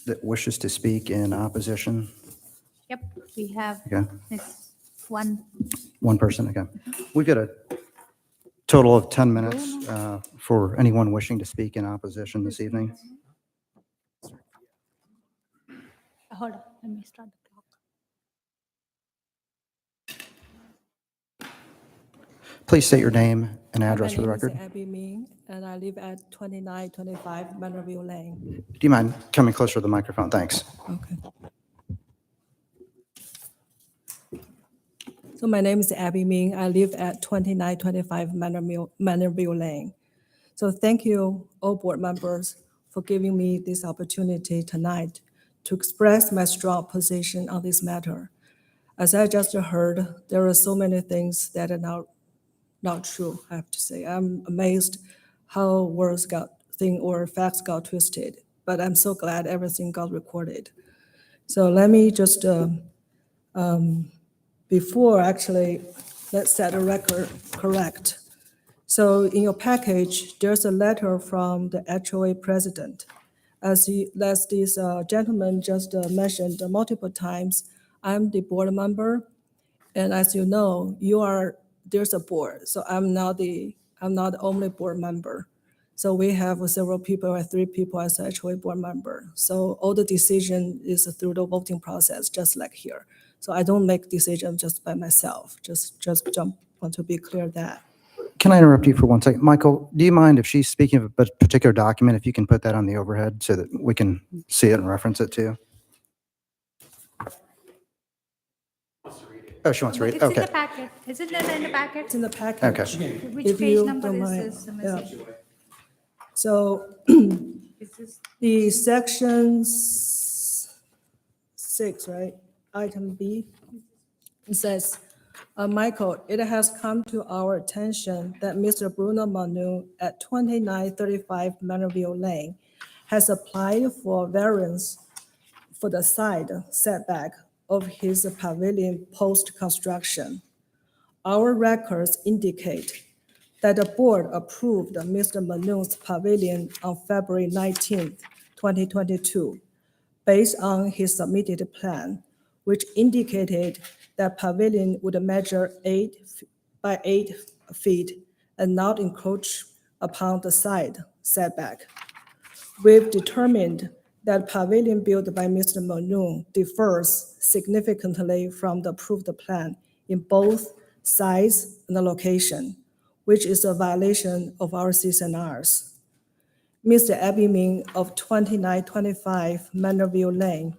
that wishes to speak in opposition? Yep, we have Okay, this one. one person, okay. We've got a total of 10 minutes for anyone wishing to speak in opposition this evening. Hold on, let me start the clock. Please state your name and address for the My name record. is Abby Ming, and I live at 2925 Manorville Lane. Do you mind coming closer to the microphone? Thanks. Okay. So my name is Abby Ming. I live at 2925 Manorville Lane. So thank you, all board members, for giving me this opportunity tonight to express my strong position on this matter. As I just heard, there are so many things that are not true, I have to say. I'm amazed how words or facts got twisted, but I'm so glad everything got recorded. So let me just, let's set a record correct. So in your package, there's a letter from the HOA president. As this gentleman just mentioned multiple times, I'm the board member, and as you know, there's a board, so I'm not the only board member. So we have several people, 3 people as a HOA board member. So all the decision is through the voting process, just like here. So I don't make decisions just by myself. Just want to be clear that. Can I interrupt you for 1 second? Michael, do you mind if she's speaking of a particular document, if you can put that on the overhead so that we can see it and reference it too? Oh, she wants to read it? It's in Okay. the packet. Is it in the packet? It's in the package. Okay. Which If page you number don't is mind. this Yeah. message? So Is this? the sections 6, right? Item B, it says, Michael, it has come to our attention that Mr. Bruno Manu at 2935 Manorville Lane has applied for variance for the side setback of his pavilion post-construction. Our records indicate that the board approved Mr. Manu's pavilion on February 19, 2022, based on his submitted plan, which indicated that pavilion would measure 8 by 8 feet and not encroach upon the side setback. We've determined that pavilion built by Mr. Manu differs significantly from the approved plan in both size and the location, which is a violation of our CCNRs. Mr. Abby Ming of 2925 Manorville Lane,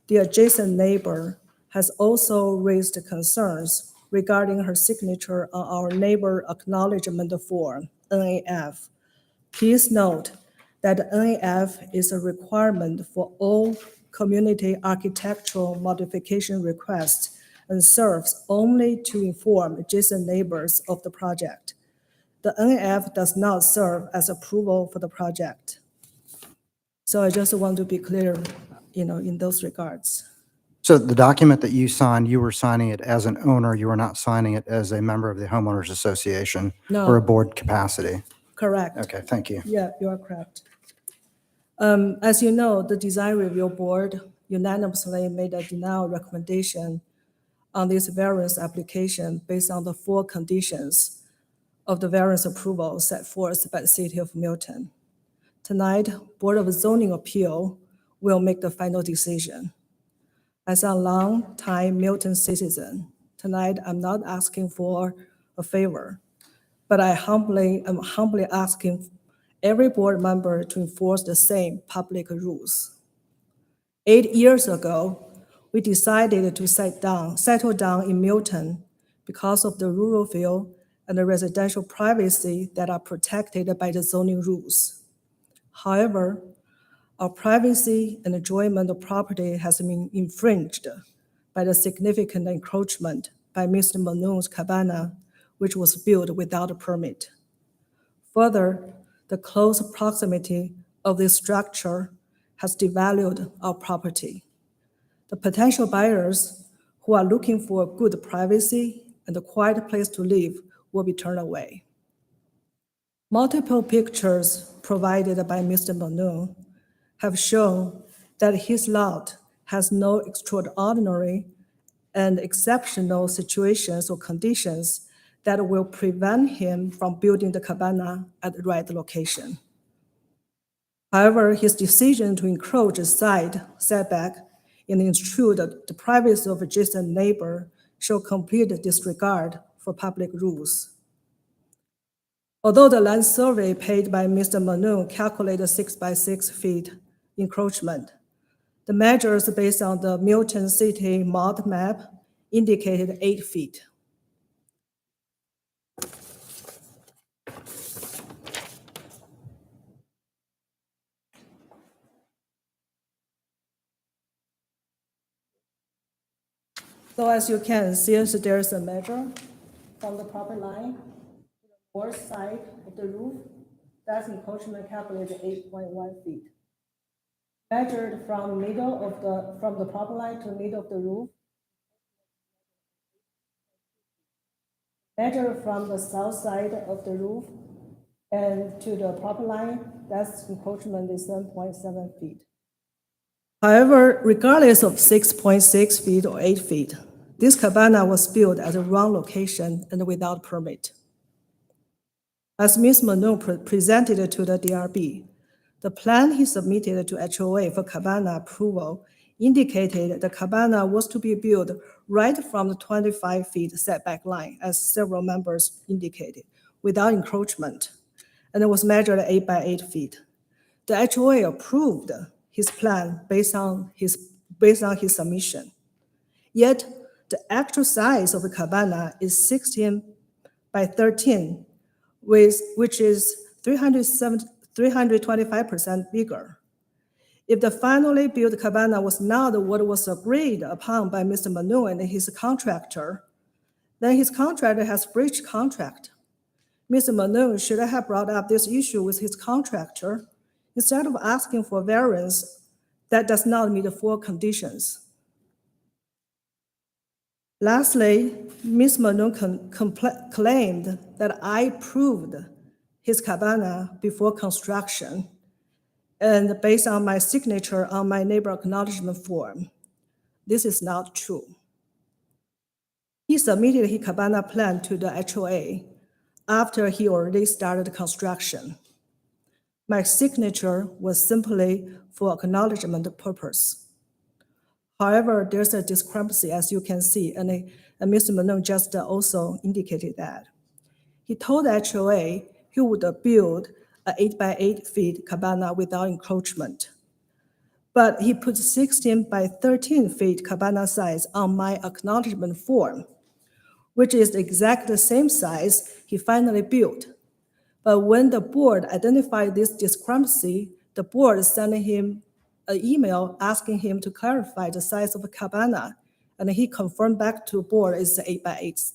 the adjacent neighbor, has also raised concerns regarding her signature on our neighbor acknowledgement form, NAF. Please note that the NAF is a requirement for all community architectural modification requests and serves only to inform adjacent neighbors of the project. The NAF does not serve as approval for the project. So I just want to be clear, in those regards. So the document that you signed, you were signing it as an owner, you were not signing it as a member of the homeowners association or a No, board capacity? correct. Okay, thank you. Yeah, you are correct. As you know, the design review board unanimously made a denial recommendation on this variance application based on the 4 conditions of the variance approval set forth by the City of Milton. Tonight, Board of Zoning Appeal will make the final decision. As a long-time Milton citizen, tonight I'm not asking for a favor, but I'm humbly asking every board member to enforce the same public rules. 8 years ago, we decided to settle down in Milton because of the rural feel and the residential privacy that are protected by the zoning rules. However, our privacy and enjoyment of property has been infringed by the significant encroachment by Mr. Manu's cabana, which was built without a permit. Further, the close proximity of this structure has devalued our property. The potential buyers who are looking for good privacy and a quiet place to live will be turned away. Multiple pictures provided by Mr. Manu have shown that his lot has no extraordinary and exceptional situations or conditions that will prevent him from building the cabana at the right location. However, his decision to encroach a side setback and intrude the privacy of adjacent neighbor show complete disregard for public rules. Although the land survey paid by Mr. Manu calculated 6 by 6 feet encroachment, the measures based on the Milton City mod map indicated 8 feet. So as you can see, there's a measure from the property line to the north side of the roof. That's encroachment calculated 8.1 feet. Measured from from the property line to the middle of the roof. Measured from the south side of the roof and to the property line, that's encroachment is 7.7 feet. However, regardless of 6.6 feet or 8 feet, this cabana was built at the wrong location and without permit. As Ms. Manu presented to the DRB, the plan he submitted to HOA for cabana approval indicated the cabana was to be built right from the 25 feet setback line, as several members indicated, without encroachment, and it was measured at 8 by 8 feet. The HOA approved his plan based on his submission. Yet, the actual size of the cabana is 16 by 13, which is 325% bigger. If the finally built cabana was not what was agreed upon by Mr. Manu and his contractor, then his contractor has breached contract. Mr. Malone should have brought up this issue with his contractor instead of asking for variance that does not meet the four conditions. Lastly, Ms. Malone claimed that I approved his cabana before construction and based on my signature on my neighbor acknowledgement form. This is not true. He submitted his cabana plan to the HOA after he already started construction. My signature was simply for acknowledgement purpose. However, there's a discrepancy, as you can see, and Mr. Malone just also indicated that. He told HOA he would build an 8 by 8 feet cabana without encroachment. But he put 16 by 13 feet cabana size on my acknowledgement form, which is exactly the same size he finally built. But when the board identified this discrepancy, the board sent him an email asking him to clarify the size of the cabana, and he confirmed back to the board it's 8 by 8.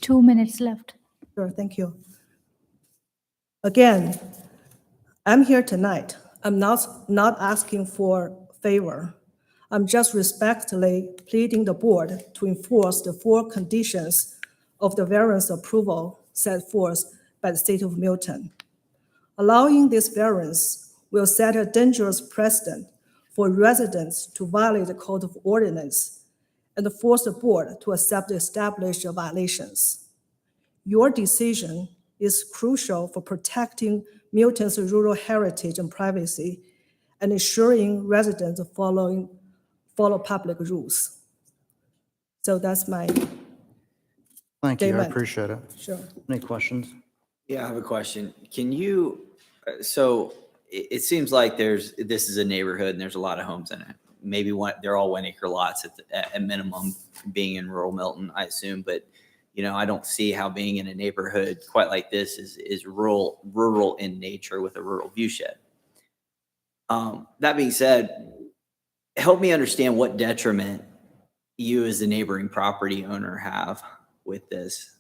2 minutes left. Sure, thank you. Again, I'm here tonight. I'm not asking for favor. I'm just respectfully pleading the board to enforce the four conditions of the variance approval set forth by the state of Milton. Allowing this variance will set a dangerous precedent for residents to violate the code of ordinance and force the board to accept the established violations. Your decision is crucial for protecting Milton's rural heritage and privacy and ensuring residents follow public rules. So that's my Thank you, I statement. appreciate it. Sure. Any questions? Yeah, I have a question. Can you, so it seems like this is a neighborhood and there's a lot of homes in it. Maybe they're all 1 acre lots at minimum, being in rural Milton, I assume, but I don't see how being in a neighborhood quite like this is rural in nature with a rural view shed. That being said, help me understand what detriment you as the neighboring property owner have with this.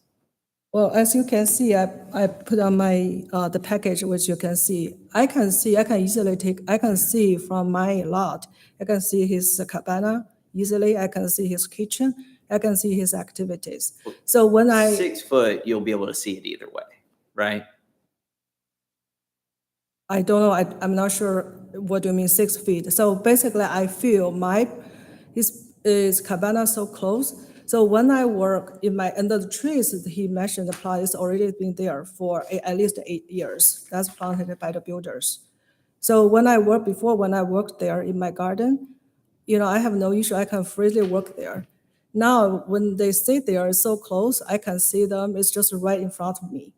Well, as you can see, I put on my the package, which you can see. I can see from my lot. I can see his cabana easily. I can see his kitchen. I can see his activities. So when 6 foot, you'll be able to see it either way, right? I don't know, I'm not sure what you mean 6 feet. So basically, I feel his cabana so close. So when I work under the trees, he mentioned the plant has already been there for at least 8 years. That's planted by the builders. So when I worked there in my garden, I have no issue. I can freely work there. Now, when they sit there so close, I can see them. It's just right in front of me.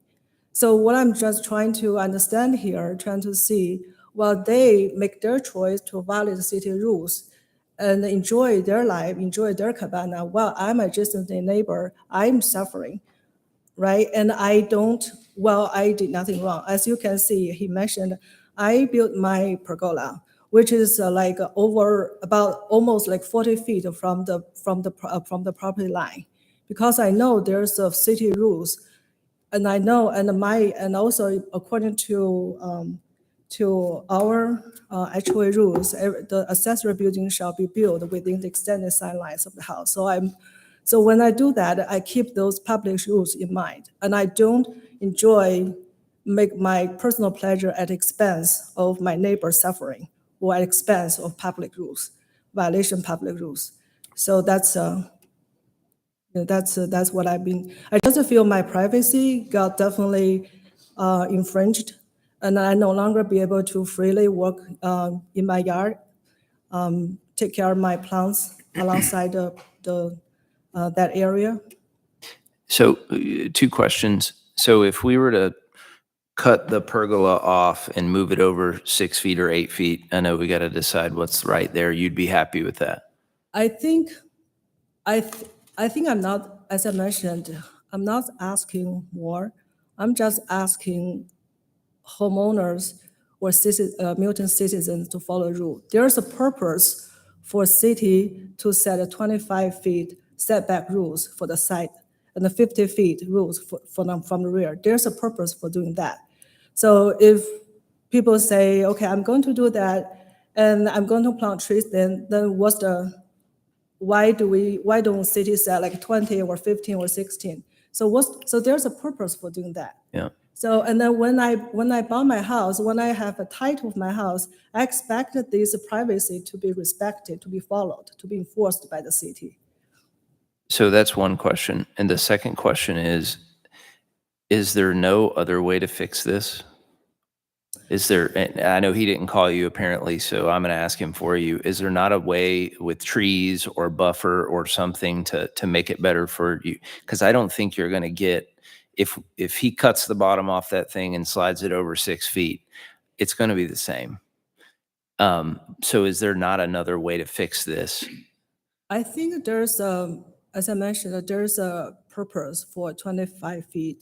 So what I'm just trying to understand here, trying to see, while they make their choice to violate the city rules and enjoy their life, enjoy their cabana, while I'm a distant neighbor, I'm suffering, right? And I did nothing wrong. As you can see, he mentioned, I built my pergola, which is about almost 40 feet from the property line, because I know there's city rules. And I know, and also according to our HOA rules, the accessory building shall be built within the extended sidelines of the house. So when I do that, I keep those public rules in mind, and I don't make my personal pleasure at expense of my neighbor suffering or at expense of public rules, violation public rules. So that's what I've been. I just feel my privacy got definitely infringed, and I no longer be able to freely work in my yard, take care of my plants alongside that area. So 2 questions. So if we were to cut the pergola off and move it over 6 feet or 8 feet, I know we got to decide what's right there. You'd be happy with that? I think I'm not, as I mentioned, I'm not asking more. I'm just asking homeowners or Milton citizens to follow the rule. There's a purpose for city to set a 25 feet setback rules for the site and the 50 feet rules from the rear. There's a purpose for doing that. So if people say, okay, I'm going to do that, and I'm going to plant trees, then why don't cities set like 20 or 15 or 16? So there's a purpose for doing that. Yeah. So, and then when I bought my house, when I have a title of my house, I expected this privacy to be respected, to be followed, to be enforced by the city. So that's one question. And the second question is there no other way to fix this? Is there, and I know he didn't call you apparently, so I'm going to ask him for you. Is there not a way with trees or buffer or something to make it better for you? Because I don't think you're going to get, if he cuts the bottom off that thing and slides it over 6 feet, it's going to be the same. So is there not another way to fix this? I think there's as I mentioned, there's a purpose for 25 feet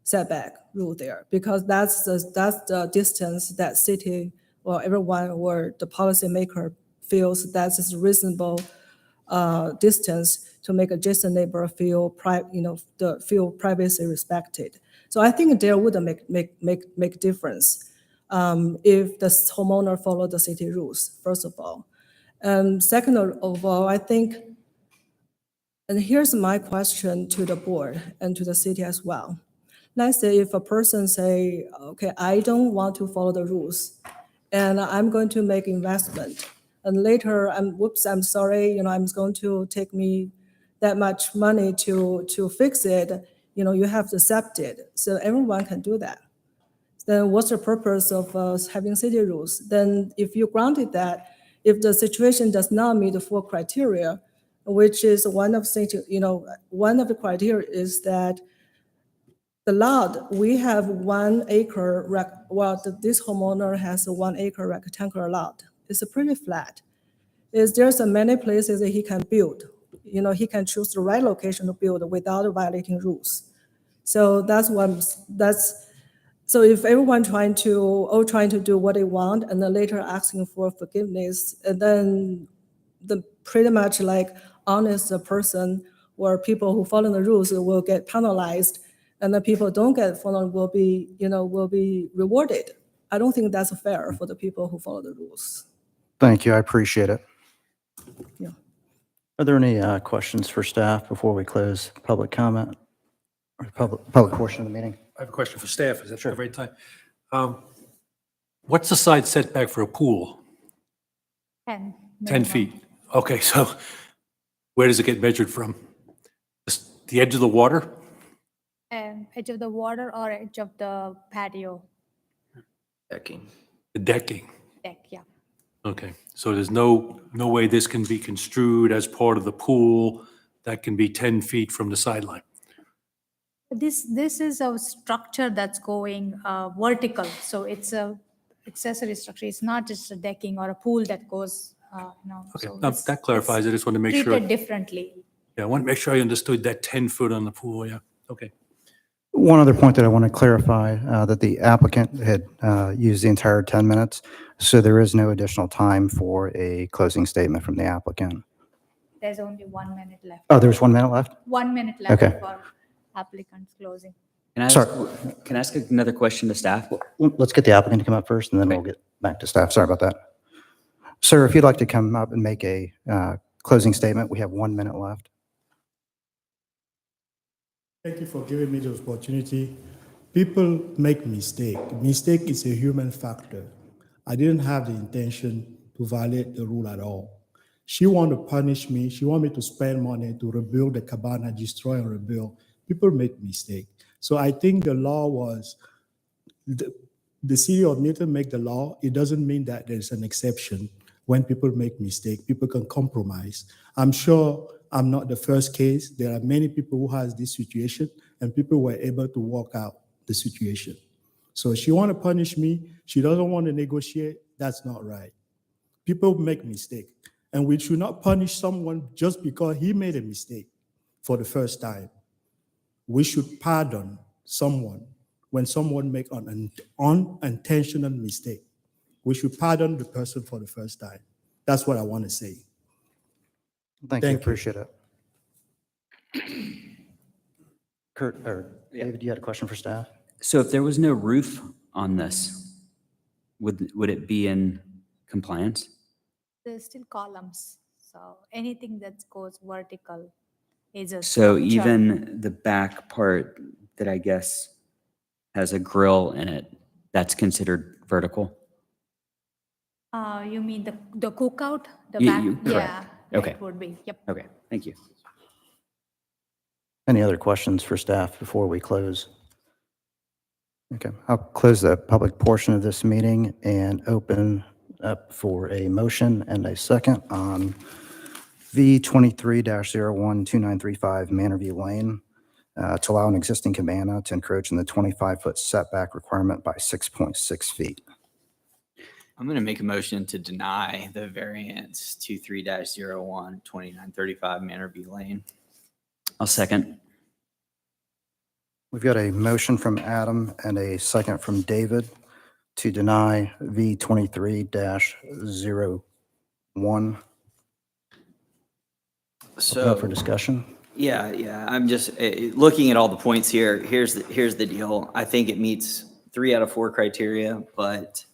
setback rule there, because that's the distance that city or everyone or the policymaker feels that is reasonable distance to make adjacent neighbor feel feel privacy respected. So I think there would make difference if the homeowner follow the city rules, first of all. Second of all, I think, and here's my question to the board and to the city as well. Let's say if a person say, okay, I don't want to follow the rules, and I'm going to make investment, and later I'm sorry, I'm going to take me that much money to fix it. You have to accept it. So everyone can do that. Then what's the purpose of having city rules? Then if you granted that, if the situation does not meet the 4 criteria, which is one of the criteria is that the lot, we have 1 acre, this homeowner has a 1 acre rectangular lot. It's a pretty flat. There's many places that he can build. He can choose the right location to build without violating rules. So so if everyone trying to do what they want and then later asking for forgiveness, and then the pretty much like honest person or people who follow the rules will get penalized, and the people don't get followed will be rewarded. I don't think that's fair for the people who follow the rules. Thank you. I appreciate it. Yeah. Are there any questions for staff before we close public comment or public portion of the meeting? I have a question for staff. Is that the right time? What's the side setback for a pool? 10. 10 feet. Okay, so where does it get measured from? The edge of the water? Edge of the water or edge of the patio Decking. The decking. deck, yeah. Okay, so there's no way this can be construed as part of the pool that can be 10 feet from the sideline? This is a structure that's going vertical, so it's a accessory structure. It's not just a decking or a pool that goes, Okay, so now it's- that clarifies. I it's just want to make sure. treated differently. Yeah, I want to make sure I understood that 10 foot on the pool, yeah, okay. One other point that I want to clarify, that the applicant had used the entire 10 minutes, so there is no additional time for a closing statement from the applicant. There's only 1 minute left. Oh, there's 1 minute left? 1 minute left Okay. for applicant's closing. Sorry. Can I ask another question to staff? Let's get the applicant to come up first, and then we'll get back to staff. Sorry about that. Sir, if you'd like to come up and make a closing statement, we have 1 minute left. Thank you for giving me the opportunity. People make mistake. Mistake is a human factor. I didn't have the intention to violate the rule at all. She wanted to punish me. She wanted me to spend money to rebuild the cabana, destroy and rebuild. People make mistake. So I think the law was, the city of Milton make the law. It doesn't mean that there's an exception. When people make mistake, people can compromise. I'm sure I'm not the first case. There are many people who has this situation, and people were able to work out the situation. So she want to punish me. She doesn't want to negotiate. That's not right. People make mistake, and we should not punish someone just because he made a mistake for the first time. We should pardon someone when someone make an unintentional mistake. We should pardon the person for the first time. That's what I want to say. Thank you. Thank you. Appreciate it. Kurt, or David, you had a question for staff? So if there was no roof on this, would it be in compliance? There's still columns, so anything that goes vertical is a So structure. even the back part that I guess has a grill in it, that's considered vertical? You mean the cookout, the You- back? you- correct. Yeah, Okay. it would be, yep. Okay, thank you. Any other questions for staff before we close? Okay, I'll close the public portion of this meeting and open up for a motion and a second on V23-012935 Manorview Lane to allow an existing cabana to encroach in the 25-foot setback requirement by 6.6 feet. I'm going to make a motion to deny the variance 23-012935 Manorview Lane. I'll second. We've got a motion from Adam and a second from David to deny V23-01. Open up for discussion. Yeah. I'm just looking at all the points here. Here's the deal. I think it meets 3 out of 4 criteria, but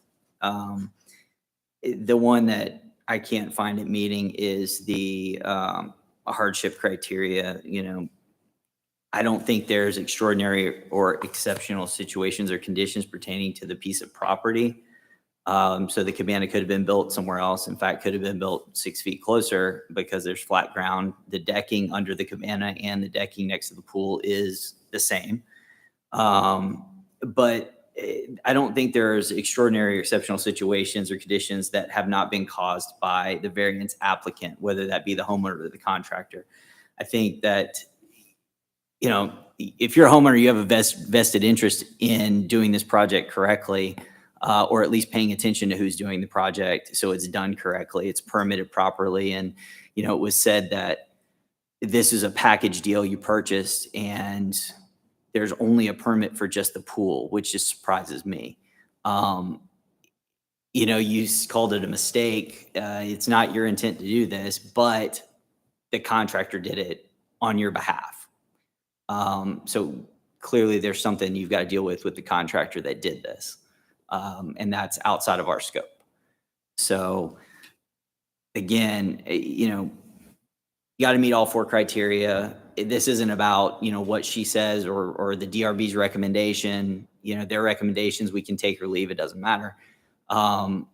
the one that I can't find it meeting is the hardship criteria. You know, I don't think there's extraordinary or exceptional situations or conditions pertaining to the piece of property. So the cabana could have been built somewhere else. In fact, could have been built 6 feet closer because there's flat ground. The decking under the cabana and the decking next to the pool is the same. But I don't think there's extraordinary or exceptional situations or conditions that have not been caused by the variance applicant, whether that be the homeowner or the contractor. I think that, you know, if you're a homeowner, you have a vested interest in doing this project correctly, or at least paying attention to who's doing the project so it's done correctly, it's permitted properly. And, you know, it was said that this is a package deal you purchased and there's only a permit for just the pool, which just surprises me. You know, you called it a mistake. It's not your intent to do this, but the contractor did it on your behalf. So clearly there's something you've got to deal with the contractor that did this. And that's outside of our scope. So again, you know, you got to meet all 4 criteria. This isn't about, you know, what she says or the DRB's recommendation. You know, their recommendations, we can take or leave. It doesn't matter. You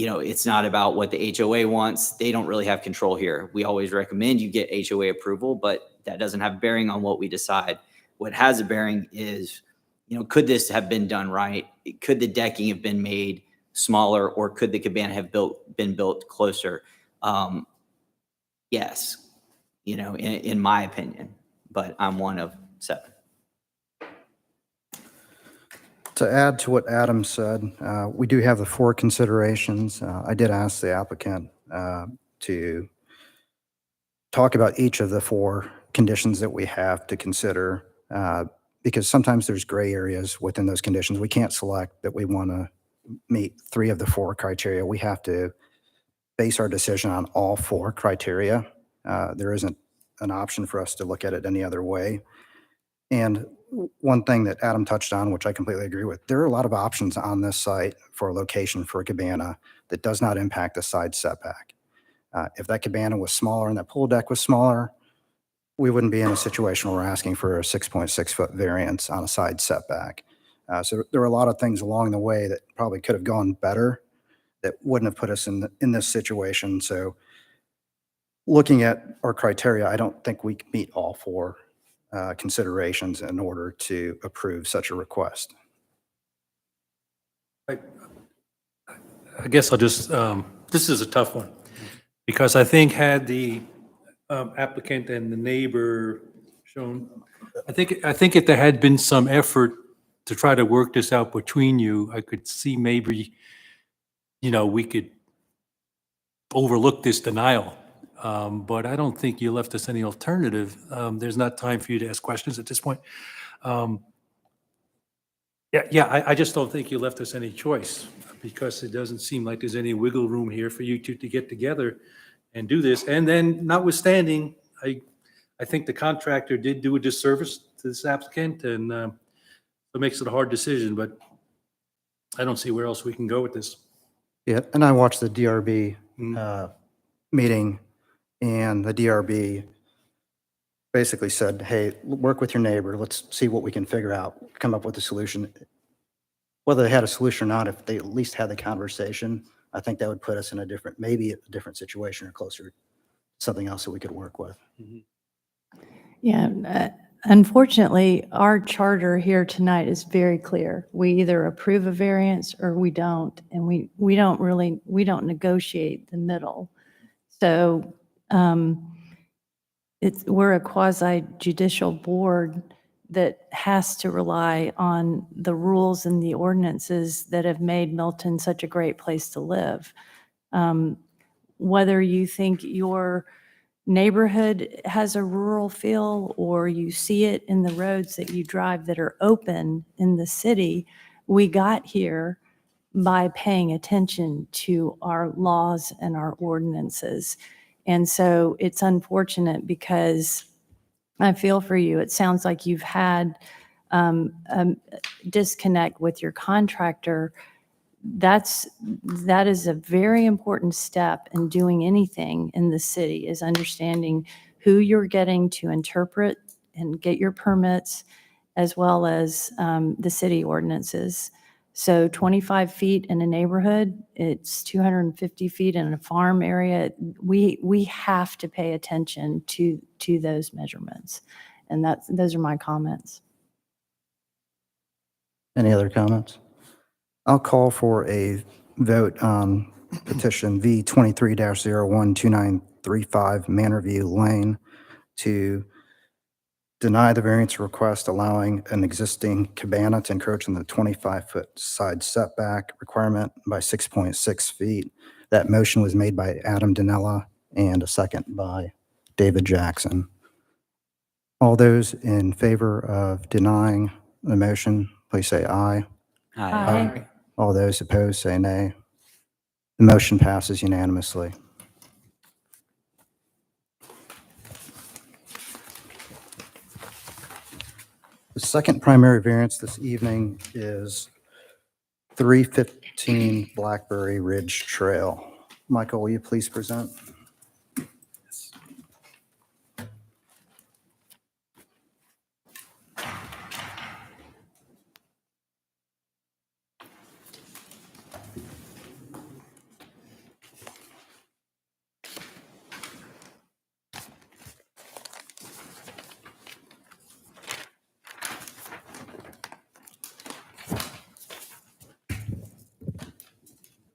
know, it's not about what the HOA wants. They don't really have control here. We always recommend you get HOA approval, but that doesn't have bearing on what we decide. What has a bearing is, you know, could this have been done right? Could the decking have been made smaller, or could the cabana have been built closer? Yes, you know, in my opinion, but I'm one of 7. To add to what Adam said, we do have the 4 considerations. I did ask the applicant to talk about each of the 4 conditions that we have to consider, because sometimes there's gray areas within those conditions. We can't select that we want to meet 3 of the 4 criteria. We have to base our decision on all 4 criteria. There isn't an option for us to look at it any other way. And one thing that Adam touched on, which I completely agree with, there are a lot of options on this site for a location for a cabana that does not impact the side setback. If that cabana was smaller and that pool deck was smaller, we wouldn't be in a situation where we're asking for a 6.6-foot variance on a side setback. So there were a lot of things along the way that probably could have gone better that wouldn't have put us in this situation. So looking at our criteria, I don't think we can meet all 4 considerations in order to approve such a request. I guess I'll just, this is a tough one, because I think had the applicant and the neighbor shown, I think if there had been some effort to try to work this out between you, I could see maybe, you know, we could overlook this denial. But I don't think you left us any alternative. There's not time for you to ask questions at this point. I just don't think you left us any choice, because it doesn't seem like there's any wiggle room here for you two to get together and do this. And then notwithstanding, I think the contractor did do a disservice to this applicant, and it makes it a hard decision, but I don't see where else we can go with this. Yeah, and I watched the DRB Mm. meeting, and the DRB basically said, hey, work with your neighbor, let's see what we can figure out, come up with a solution. Whether they had a solution or not, if they at least had the conversation, I think that would put us in maybe a different situation or closer to something else that we could work with. Yeah, unfortunately, our charter here tonight is very clear. We either approve a variance or we don't, and we don't negotiate the middle. So we're a quasi judicial board that has to rely on the rules and the ordinances that have made Milton such a great place to live. Whether you think your neighborhood has a rural feel or you see it in the roads that you drive that are open in the city, we got here by paying attention to our laws and our ordinances. And so it's unfortunate because I feel for you. It sounds like you've had a disconnect with your contractor. That is a very important step in doing anything in the city, is understanding who you're getting to interpret and get your permits, as well as the city ordinances. So 25 feet in a neighborhood, it's 250 feet in a farm area. We have to pay attention to those measurements. And those are my comments. Any other comments? I'll call for a vote on petition V 23-012935 Manorview Lane to deny the variance request allowing an existing cabana to encroach on the 25-foot side setback requirement by 6.6 feet. That motion was made by Adam Danella and a second by David Jackson. All those in favor of denying the motion, please say aye. Aye. All those opposed, say nay. The motion passes unanimously. The second primary variance this evening is 315 Blackberry Ridge Trail. Michael, will you please present?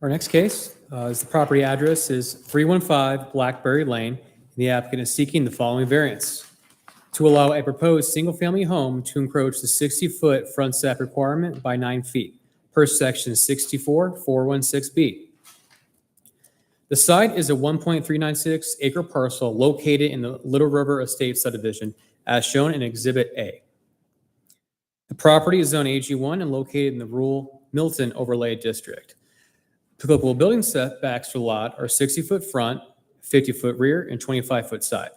Our next case is the property address is 315 Blackberry Lane. The applicant is seeking the following variance: to allow a proposed single-family home to encroach the 60-foot front setback requirement by 9 feet per section 64-416B. The site is a 1.396 acre parcel located in the Little River Estate subdivision as shown in Exhibit A. The property is zone AG1 and located in the rural Milton overlay district. Applicable building setbacks for the lot are 60-foot front, 50-foot rear, and 25-foot side.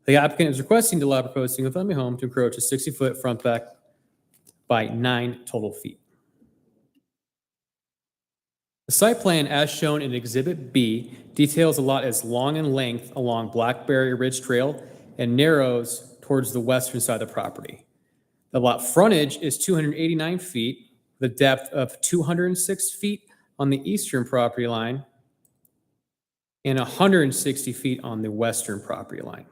The applicant is requesting to allow a proposed single-family home to encroach a 60-foot front back by 9 total feet. The site plan, as shown in Exhibit B, details the lot as long in length along Blackberry Ridge Trail and narrows towards the western side of the property. The lot frontage is 289 feet, the depth of 206 feet on the eastern property line and 160 feet on the western property line.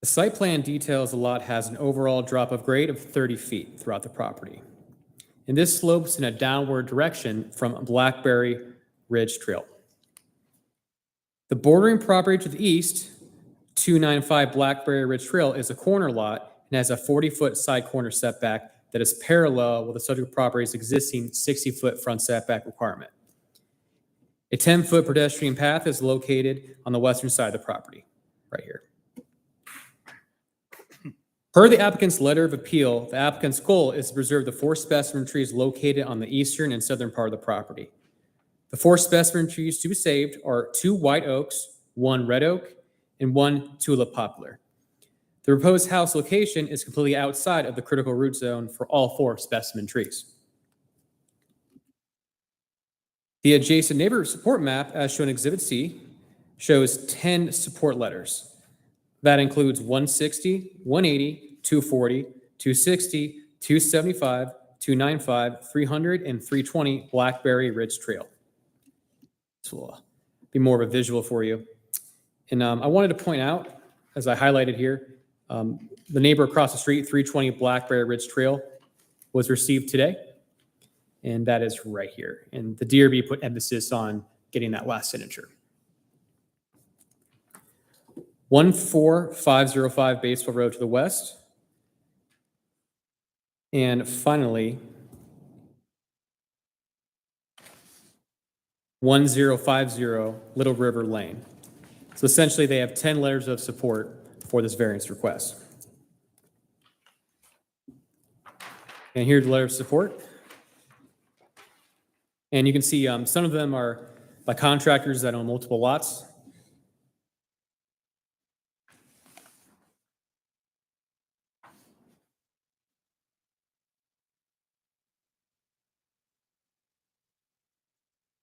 The site plan details the lot has an overall drop of grade of 30 feet throughout the property. And this slopes in a downward direction from Blackberry Ridge Trail. The bordering property to the east, 295 Blackberry Ridge Trail, is a corner lot and has a 40-foot side corner setback that is parallel with the subject property's existing 60-foot front setback requirement. A 10-foot pedestrian path is located on the western side of the property, right here. Per the applicant's letter of appeal, the applicant's goal is to preserve the 4 specimen trees located on the eastern and southern part of the property. The 4 specimen trees to be saved are 2 white oaks, 1 red oak, and 1 tulip poplar. The proposed house location is completely outside of the critical root zone for all 4 specimen trees. The adjacent neighbor support map, as shown in Exhibit C, shows 10 support letters. That includes 160, 180, 240, 260, 275, 295, 300, and 320 Blackberry Ridge Trail. This will be more of a visual for you. And I wanted to point out, as I highlighted here, the neighbor across the street, 320 Blackberry Ridge Trail, was received today. And that is right here. And the DRB put emphasis on getting that last signature. 14505 Batesville Road to the west. And finally, 1050 Little River Lane. So essentially, they have 10 letters of support for this variance request. And here's the letter of support. And you can see some of them are by contractors that own multiple lots.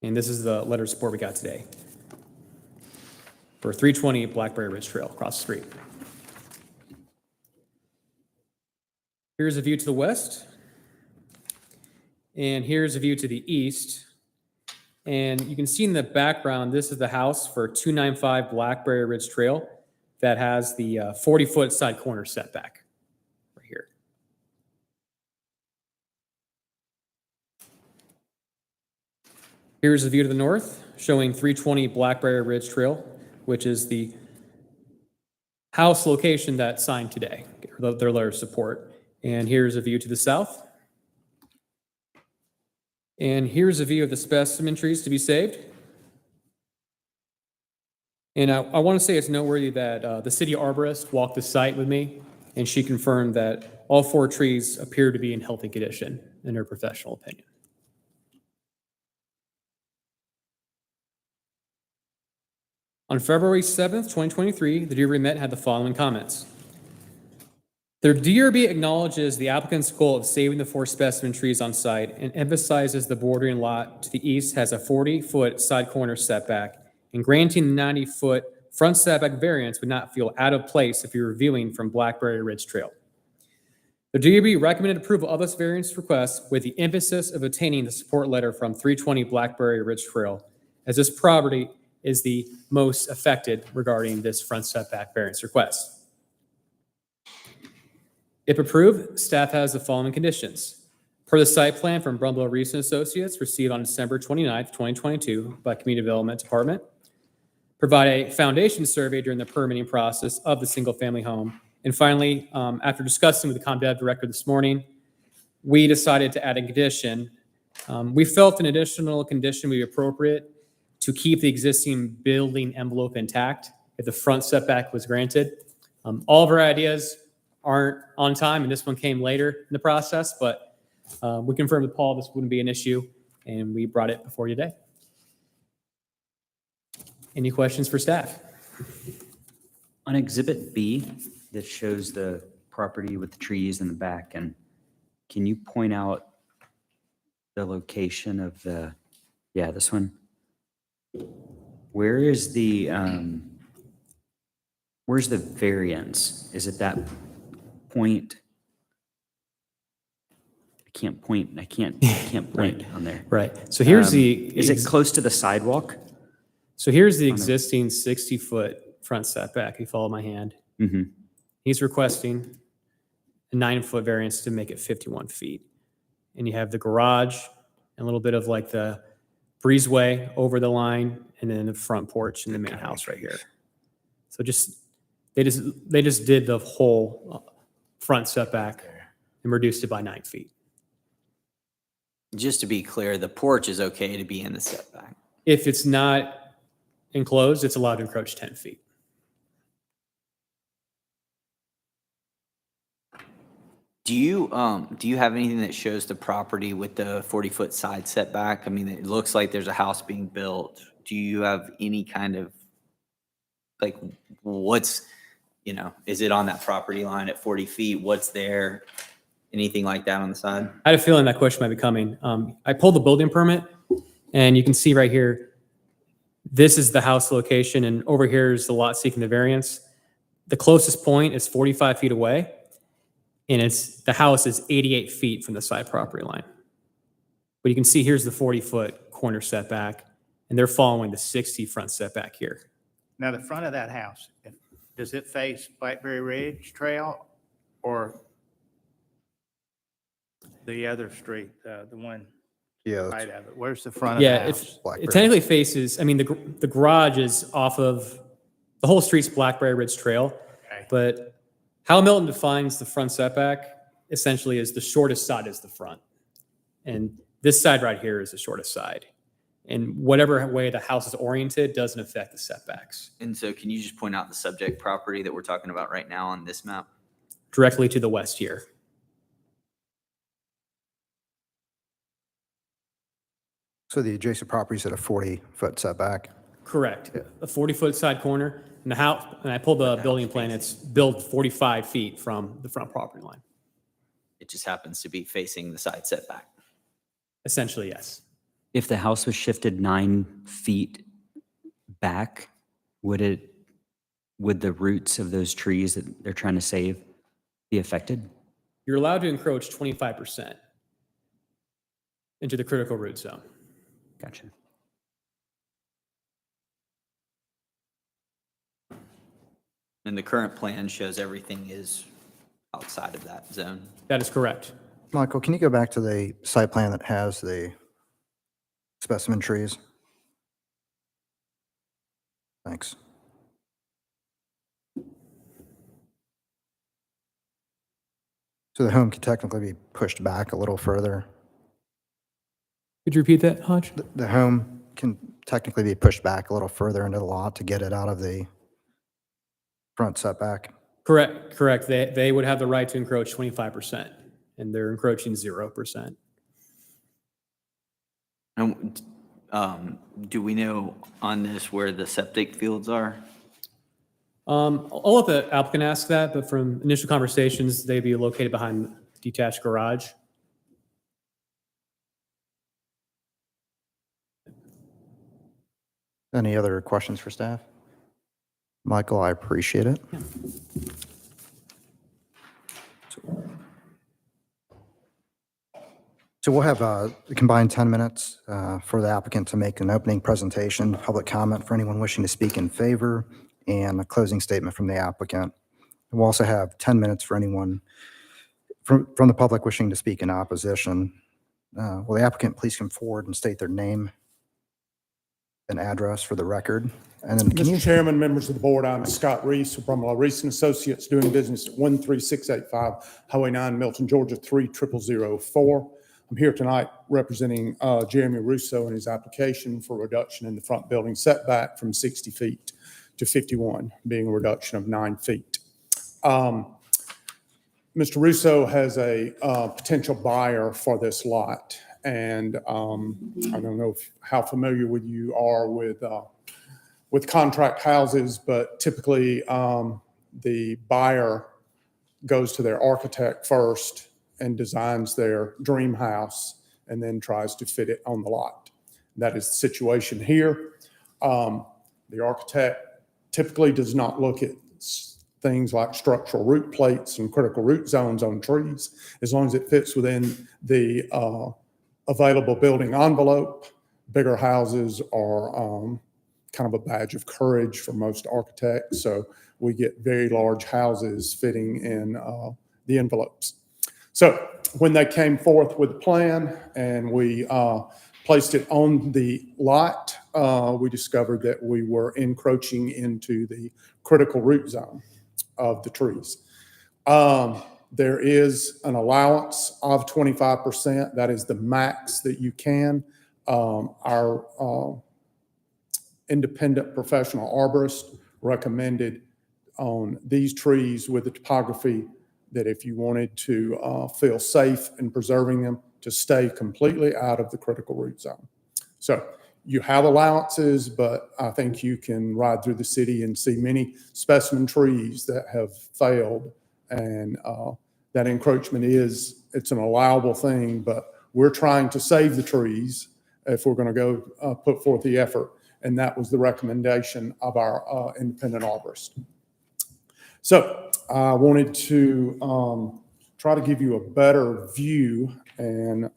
And this is the letter of support we got today for 320 Blackberry Ridge Trail across the street. Here's a view to the west. And here's a view to the east. And you can see in the background, this is the house for 295 Blackberry Ridge Trail that has the 40-foot side corner setback right here. Here's a view to the north showing 320 Blackberry Ridge Trail, which is the house location that's signed today, their letter of support. And here's a view to the south. And here's a view of the specimen trees to be saved. And I want to say it's noteworthy that the city arborist walked the site with me, and she confirmed that all 4 trees appear to be in healthy condition, in her professional opinion. On February 7th, 2023, the DRB met and had the following comments. The DRB acknowledges the applicant's goal of saving the 4 specimen trees on site and emphasizes the bordering lot to the east has a 40-foot side corner setback, and granting the 90-foot front setback variance would not feel out of place if you're reviewing from Blackberry Ridge Trail. The DRB recommended approval of this variance request with the emphasis of obtaining the support letter from 320 Blackberry Ridge Trail, as this property is the most affected regarding this front setback variance request. If approved, staff has the following conditions. Per the site plan from Brumlow Reese and Associates received on December 29th, 2022 by Community Development Department, provide a foundation survey during the permitting process of the single-family home. And finally, after discussing with the ComDev director this morning, we decided to add a condition. We felt an additional condition would be appropriate to keep the existing building envelope intact if the front setback was granted. All of our ideas aren't on time, and this one came later in the process, but we confirmed with Paul this wouldn't be an issue, and we brought it before you today. Any questions for staff? On Exhibit B, that shows the property with the trees in the back, and can you point out the location of the, yeah, this one? Where is the, where's the variance? Is it that point? I can't point Right. on there. Right. So here's Is it close to the sidewalk? So here's the existing 60-foot front setback. You follow my hand. Mm-hmm. He's requesting a 9-foot variance to make it 51 feet. And you have the garage and a little bit of like the breezeway over the line, and then the front porch and the main house right here. So they just did the whole front setback and reduced it by 9 feet. Just to be clear, the porch is okay to be in the setback. If it's not enclosed, it's allowed to encroach 10 feet. Do you have anything that shows the property with the 40-foot side setback? I mean, it looks like there's a house being built. Do you have any kind of, like, what's is it on that property line at 40 feet? What's there? Anything like that on the side? I had a feeling that question might be coming. I pulled the building permit, and you can see right here, this is the house location, and over here is the lot seeking the variance. The closest point is 45 feet away, and the house is 88 feet from the side property line. But you can see here's the 40-foot corner setback, and they're following the 60 front setback here. Now, the front of that house, does it face Blackberry Ridge Trail or the other street, the one Yeah, right of it? Where's the front of the Yeah, house? it technically faces, I mean, the garage is off of, the whole street's Blackberry Ridge Trail, Okay. but how Milton defines the front setback essentially is the shortest side is the front. And this side right here is the shortest side. And whatever way the house is oriented doesn't affect the setbacks. And so can you just point out the subject property that we're talking about right now on this map? Directly to the west here. So the adjacent property's at a 40-foot setback. Correct. A 40-foot side corner, and the house, and I pulled the building plan, it's built 45 feet from the front property line. It just happens to be facing the side setback. Essentially, yes. If the house was shifted 9 feet back, would the roots of those trees that they're trying to save be affected? You're allowed to encroach 25% into the critical root zone. Gotcha. And the current plan shows everything is outside of that zone. That is correct. Michael, can you go back to the site plan that has the specimen trees? Thanks. So the home could technically be pushed back a little further. Could you repeat that, Hodge? The home can technically be pushed back a little further into the lot to get it out of the front setback. Correct. They would have the right to encroach 25%, and they're encroaching 0%. And do we know on this where the septic fields are? I'll let the applicant ask that, but from initial conversations, they'd be located behind detached garage. Any other questions for staff? Michael, I appreciate it. So we'll have a combined 10 minutes for the applicant to make an opening presentation, public comment for anyone wishing to speak in favor, and a closing statement from the applicant. We'll also have 10 minutes for anyone from the public wishing to speak in opposition. Will the applicant please come forward and state their name and address for the record? And then can you... Mr. Chairman, members of the board, I'm Scott Reese from Reese and Associates, doing business at 13685 Highway 9, Milton, Georgia 30004. I'm here tonight representing Jeremy Russo and his application for reduction in the front building setback from 60 feet to 51, being a reduction of 9 feet. Mr. Russo has a potential buyer for this lot, and I don't know how familiar with you are with contract houses, but typically the buyer goes to their architect first and designs their dream house and then tries to fit it on the lot. That is the situation here. The architect typically does not look at things like structural root plates and critical root zones on trees, as long as it fits within the available building envelope. Bigger houses are kind of a badge of courage for most architects, so we get very large houses fitting in the envelopes. So when they came forth with the plan and we placed it on the lot, we discovered that we were encroaching into the critical root zone of the trees. There is an allowance of 25%. That is the max that you can. Our independent professional arborist recommended on these trees with the topography that if you wanted to feel safe in preserving them, to stay completely out of the critical root zone. So You have allowances, but I think you can ride through the city and see many specimen trees that have failed. And that encroachment it's an allowable thing, but we're trying to save the trees if we're going to go put forth the effort. And that was the recommendation of our independent arborist. So I wanted to try to give you a better view, and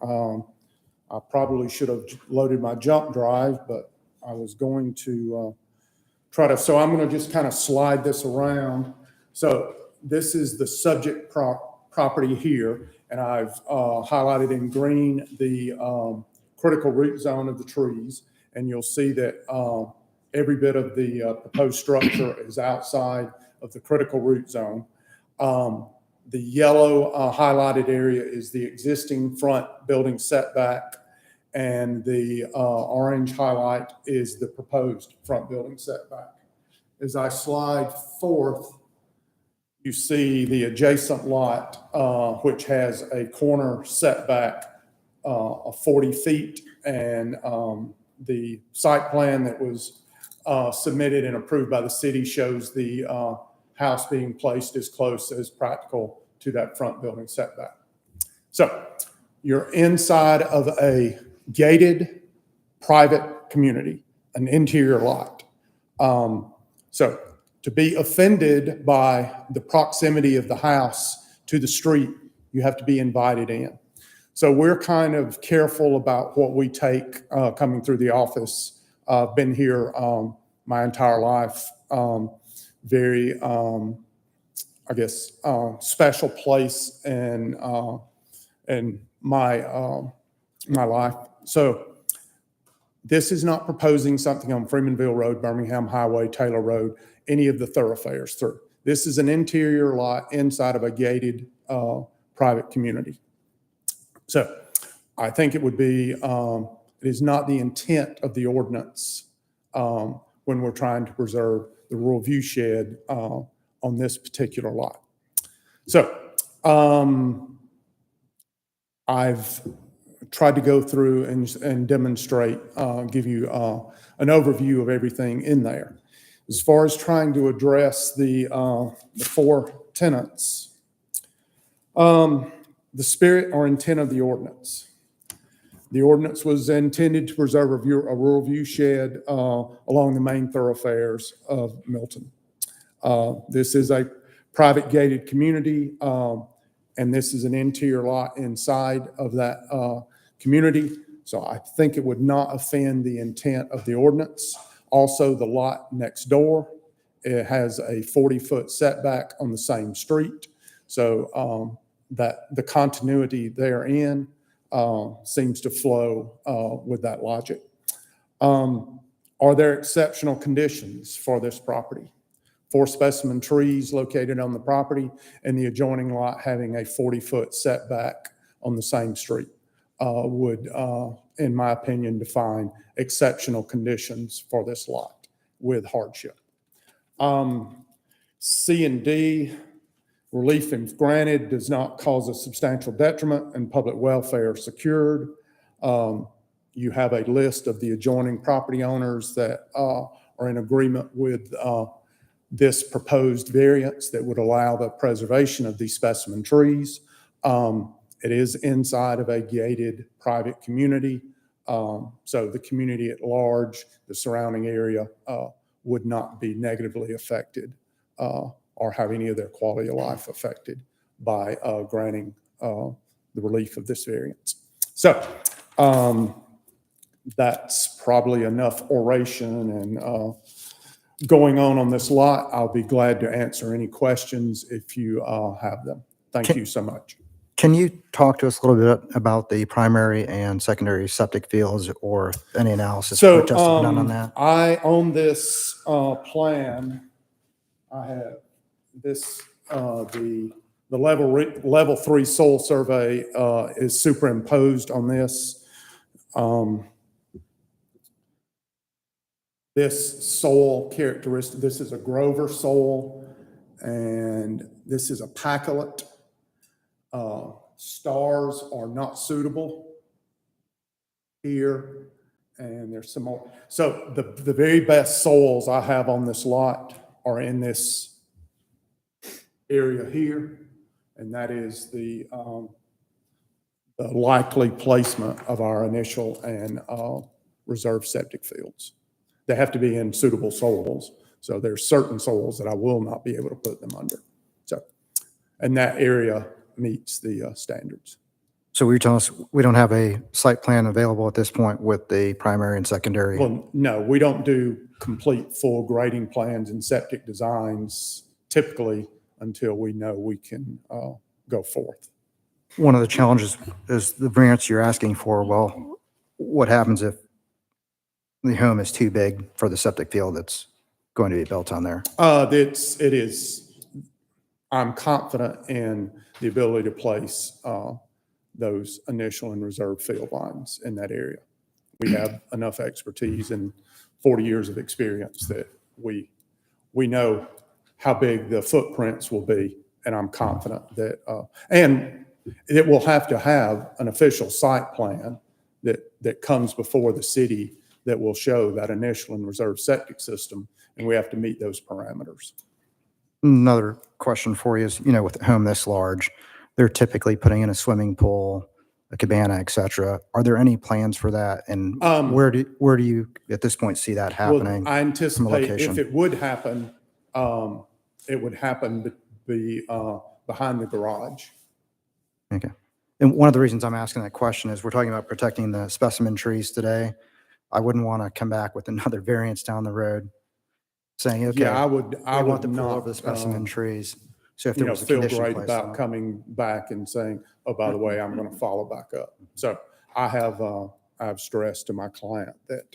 I probably should have loaded my jump drive, but I was going to try to, so I'm going to just kind of slide this around. So this is the subject property here, and I've highlighted in green the critical root zone of the trees, and you'll see that every bit of the proposed structure is outside of the critical root zone. The yellow highlighted area is the existing front building setback, and the orange highlight is the proposed front building setback. As I slide forth, you see the adjacent lot, which has a corner setback of 40 feet, and the site plan that was submitted and approved by the city shows the house being placed as close as practical to that front building setback. So you're inside of a gated private community, an interior lot. So to be offended by the proximity of the house to the street, you have to be invited in. So we're kind of careful about what we take coming through the office. I've been here my entire life. Very, I guess, special place in my life. So this is not proposing something on Freemanville Road, Birmingham Highway, Taylor Road, any of the thoroughfares through. This is an interior lot inside of a gated private community. So I think it would be, it is not the intent of the ordinance when we're trying to preserve the rural view shed on this particular lot. So I've tried to go through and demonstrate, give you an overview of everything in there. As far as trying to address the four tenants, the spirit or intent of the ordinance. The ordinance was intended to preserve a rural view shed along the main thoroughfares of Milton. This is a private gated community, and this is an interior lot inside of that community. So I think it would not offend the intent of the ordinance. Also, the lot next door, it has a 40-foot setback on the same street. So that the continuity therein seems to flow with that logic. Are there exceptional conditions for this property? 4 specimen trees located on the property and the adjoining lot having a 40-foot setback on the same street would, in my opinion, define exceptional conditions for this lot with hardship. C and D, relief if granted does not cause a substantial detriment and public welfare secured. You have a list of the adjoining property owners that are in agreement with this proposed variance that would allow the preservation of these specimen trees. It is inside of a gated private community. So the community at large, the surrounding area, would not be negatively affected or have any of their quality of life affected by granting the relief of this variance. So that's probably enough oration and going on this lot. I'll be glad to answer any questions if you have them. Thank you so much. Can you talk to us a little bit about the primary and secondary septic fields or any analysis So just done on that? I own this plan. I have this, the level 3 soil survey is superimposed on this. This soil characteristic, this is a Grover soil, and this is a Pacolate. Stars are not suitable here, And there's some more. So the very best soils I have on this lot are in this area here. And that is the likely placement of our initial and reserve septic fields. They have to be in suitable soils. So there's certain soils that I will not be able to put them under. So, and that area meets the standards. So you're telling us we don't have a site plan available at this point with the primary and secondary? Well, no, we don't do complete full grading plans and septic designs typically until we know we can go forth. One of the challenges is the variance you're asking for. Well, what happens if the home is too big for the septic field that's going to be built on there? It is, I'm confident in the ability to place those initial and reserve field lines in that area. We have enough expertise and 40 years of experience that we know how big the footprints will be, and I'm confident that, and it will have to have an official site plan that comes before the city that will show that initial and reserve septic system, and we have to meet those parameters. Another question for you is, with a home this large, they're typically putting in a swimming pool, a cabana, et cetera. Are there any plans for that? And where do you at this point see that happening? Well, I anticipate if location? it would happen behind the garage. Okay. And one of the reasons I'm asking that question is we're talking about protecting the specimen trees today. I wouldn't want to come back with another variance down the road saying, okay, Yeah, I would want the pool not, over the specimen trees. So if there was a feel condition great placed on about it. coming back and saying, oh, by the way, I'm going to follow back up. So I've stressed to my client that,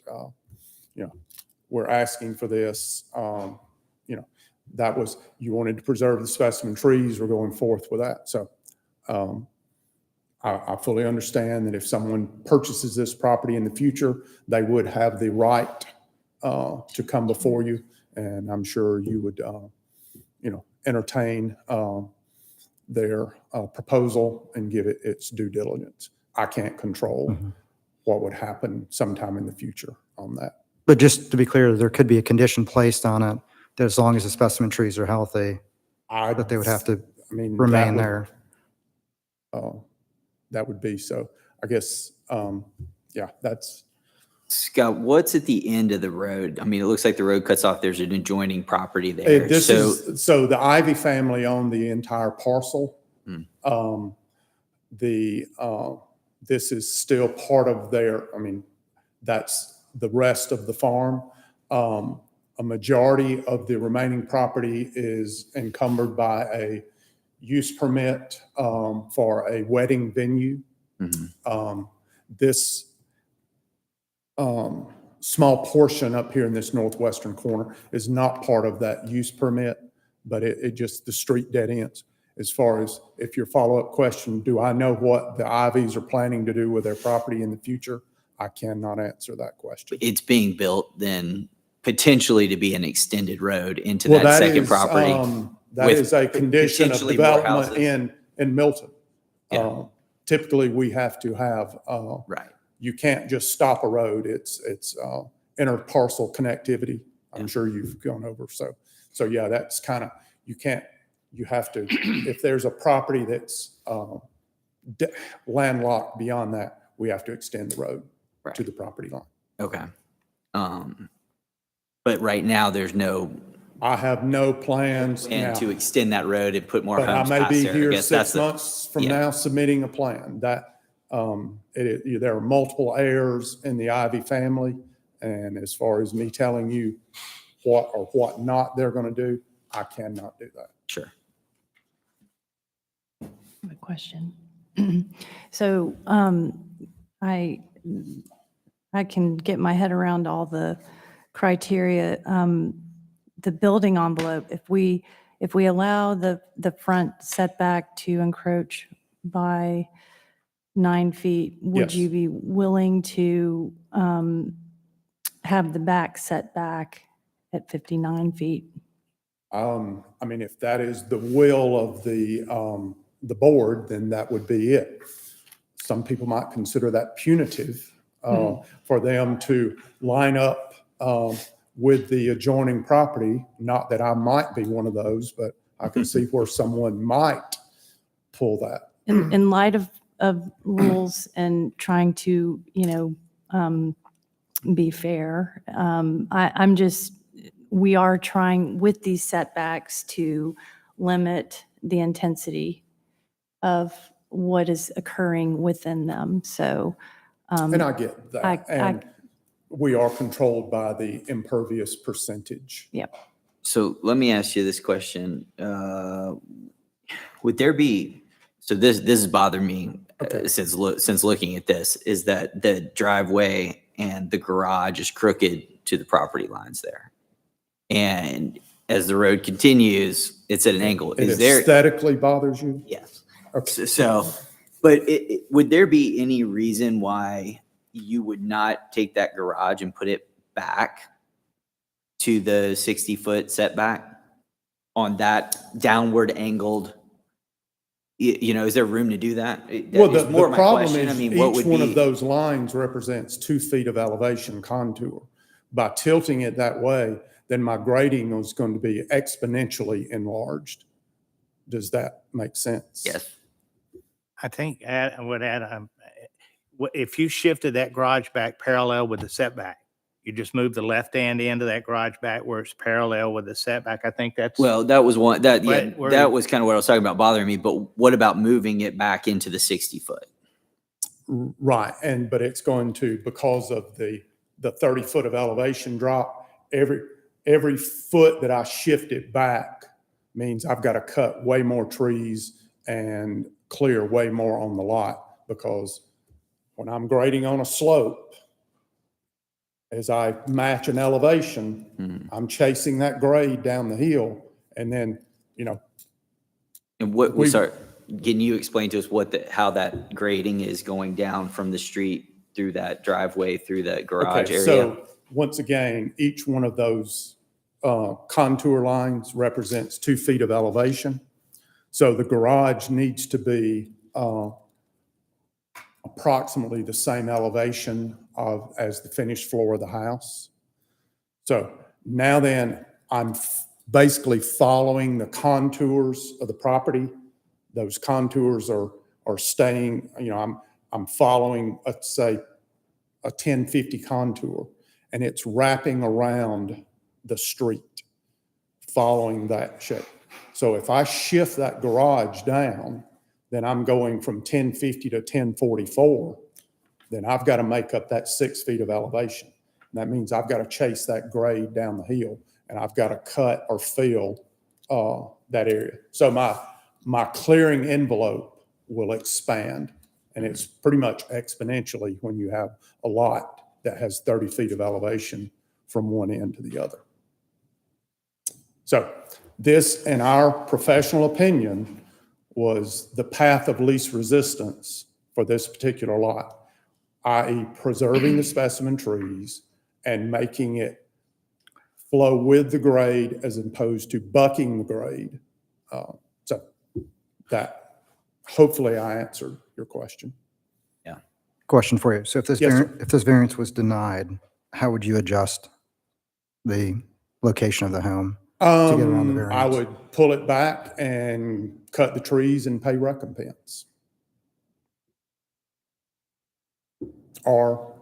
we're asking for this. That was, you wanted to preserve the specimen trees, we're going forth with that. So I fully understand that if someone purchases this property in the future, they would have the right to come before you. And I'm sure you would, entertain their proposal and give it its due diligence. I can't control what would happen sometime in the future on that. But just to be clear, there could be a condition placed on it that as long as the specimen trees are healthy, that they would have to remain there. That would be so. I guess, that's. Scott, what's at the end of the road? I mean, it looks like the road cuts off. There's an adjoining property there. So the Ivy family own the entire parcel. This is still part of their, that's the rest of the farm. A majority of the remaining property is encumbered by a use permit for a wedding venue. This small portion up here in this northwestern corner is not part of that use permit, but it just, the street dead ends. As far as if your follow-up question, do I know what the Ivies are planning to do with their property in the future? I cannot answer that question. It's being built then potentially to be an extended road into that second property. That is a condition of potentially more development in Milton. Yeah. Typically, we have to have, Right. you can't just stop a road. It's inter-parcel connectivity. I'm sure you've gone over. So yeah, that's kind of, you have to, if there's a property that's landlocked beyond that, we have to extend the road to the property line. Okay. But right now, there's no I have no plans now. plan to extend that road and put more But I homes may past be there. I here guess that's 6 months from now submitting a plan. That, there are multiple heirs in the Ivy family, and as far as me telling you what or what not they're going to do, I cannot do that. Sure. A question. So I can get my head around all the criteria. The building envelope, if we allow the front setback to encroach by 9 feet, would Yes. you be willing to have the back setback at 59 feet? If that is the will of the board, then that would be it. Some people might consider that punitive. for them to line up with the adjoining property. Not that I might be one of those, but I can see where someone might pull that. In light of rules and trying to, be fair, we are trying with these setbacks to limit the intensity of what is occurring within them. So, And I get that. I- And we are controlled by the impervious percentage. yep. So let me ask you this question. Would there be, so this has bothered me since looking at this, is that the driveway and the garage is crooked to the property lines there. And as the road continues, it's at an angle. It Is there? aesthetically bothers you? Yes. Okay. So, but would there be any reason why you would not take that garage and put it back to the 60-foot setback on that downward angled? Is there room to do that? Well, That is the more of my problem question. is what each would one be? of those lines represents 2 feet of elevation contour. By tilting it that way, then my grading is going to be exponentially enlarged. Does that make sense? Yes. I think if you shifted that garage back parallel with the setback, you just move the left-hand end of that garage back where it's parallel with the setback. I think that's. Well, that was one that, yeah, Where- that was kind of what I was talking about bothering me. But what about moving it back into the 60-foot? Right. But it's going to, because of the 30 foot of elevation drop, every foot that I shift it back means I've got to cut way more trees and clear way more on the lot, because when I'm grading on a slope, as I match an elevation, I'm chasing that grade down the hill. And then, And can you explain to us how that grading is going down from the street through that driveway, through that garage okay, area? so once again, each one of those contour lines represents 2 feet of elevation. So the garage needs to be approximately the same elevation as the finished floor of the house. So now then, I'm basically following the contours of the property. Those contours are staying, I'm following, let's say, a 1050 contour, and it's wrapping around the street, following that shape. So if I shift that garage down, then I'm going from 1050 to 1044, then I've got to make up that 6 feet of elevation. And that means I've got to chase that grade down the hill, and I've got to cut or fill that area. So my clearing envelope will expand, and it's pretty much exponentially when you have a lot that has 30 feet of elevation from one end to the other. So this, in our professional opinion, was the path of least resistance for this particular lot, i.e. preserving the specimen trees and making it flow with the grade as opposed to bucking the grade. So that, hopefully I answered your question. Yeah. Question for you. So if this Yes, sir. if this variance was denied, how would you adjust the location of the home? get around the I variance. would pull it back and cut the trees and pay recompense. Or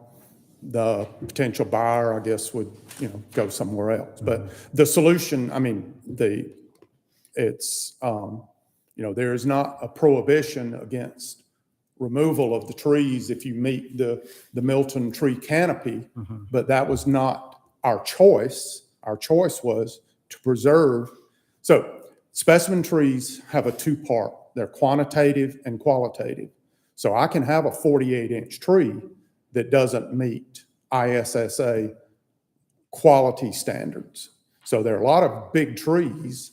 the potential buyer, I guess, would, go somewhere else. But the solution, it's, there is not a prohibition against removal of the trees if you meet the Milton tree canopy, but that was not our choice. Our choice was to preserve. So specimen trees have a two-part. They're quantitative and qualitative. So I can have a 48-inch tree that doesn't meet ISSA quality standards. So there are a lot of big trees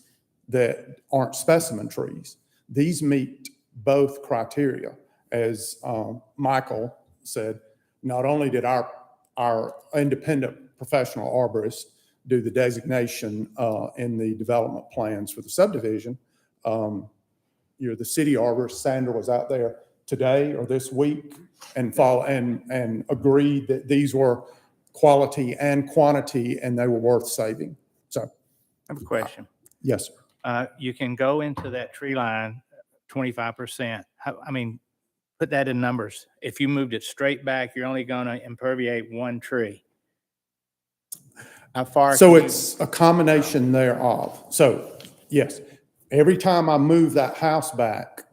that aren't specimen trees. These meet both criteria. As Michael said, not only did our independent professional arborist do the designation in the development plans for the subdivision, the city arborist, Sandra, was out there today or this week and agreed that these were quality and quantity and they were worth saving. So, I have a question. yes, sir. You can go into that tree line 25%. I mean, put that in numbers. If you moved it straight back, you're only going to imperviate one tree. How far? So can you- it's a combination thereof. So yes, every time I move that house back,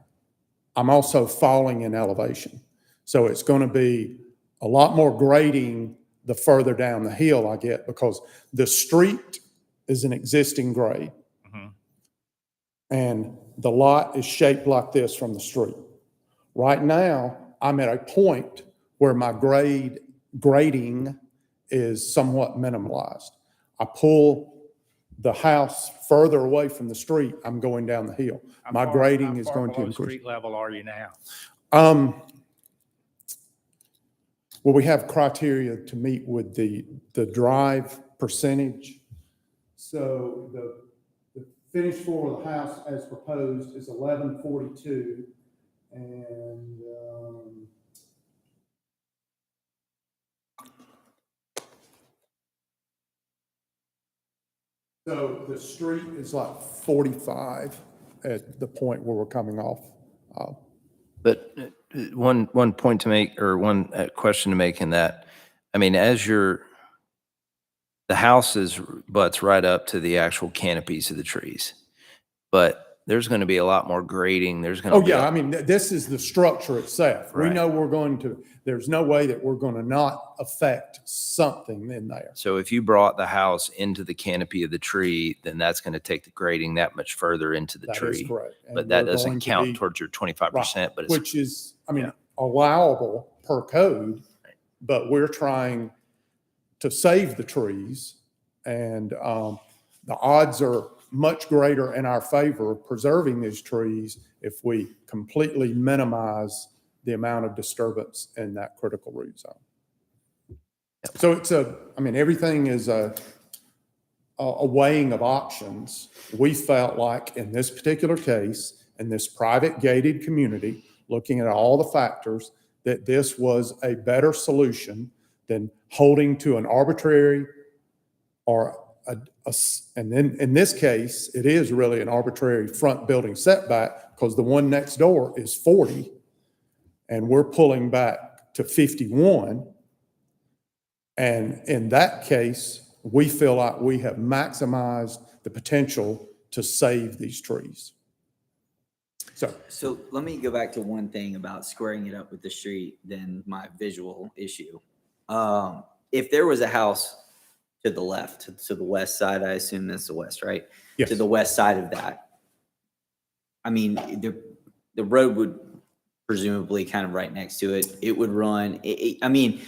I'm also falling in elevation. So it's going to be a lot more grading the further down the hill I get, because the street is an existing grade. Mhm. And the lot is shaped like this from the street. Right now, I'm at a point where my grading is somewhat minimalized. I pull the house further away from the street, I'm going down the hill. How My far- grading how is far going to below increase. Street level are you now? Well, we have criteria to meet with the drive percentage. So the finished floor of the house as proposed is 1142, and so the street is like 45 at the point where we're coming off. But one point to make, or one question to make in that, I mean, the house butts right up to the actual canopies of the trees, but there's going to be a lot more grading. There's going to Oh, be. yeah, I mean, this is the structure itself. We Right. know there's no way that we're going to not affect something in there. So if you brought the house into the canopy of the tree, then that's going to take the grading that much further into the That tree. is correct. And But that we're doesn't going to count be- towards your 25%, but it's, Which is, I mean, Yeah. allowable per code, but we're trying to save the trees. And the odds are much greater in our favor of preserving these trees if we completely minimize the amount of disturbance in that critical root zone. So everything is a weighing of options. We felt like in this particular case, in this private gated community, looking at all the factors, that this was a better solution than holding to an arbitrary or and then in this case, it is really an arbitrary front building setback, because the one next door is 40 and we're pulling back to 51. And in that case, we feel like we have maximized the potential to save these trees. So let me go back to one thing about squaring it up with the street, then my visual issue. If there was a house to the left, to the west side, I assume that's the west, right? Yes. To the west side of that, I mean, the road would presumably kind of right next to it. It would run. I mean,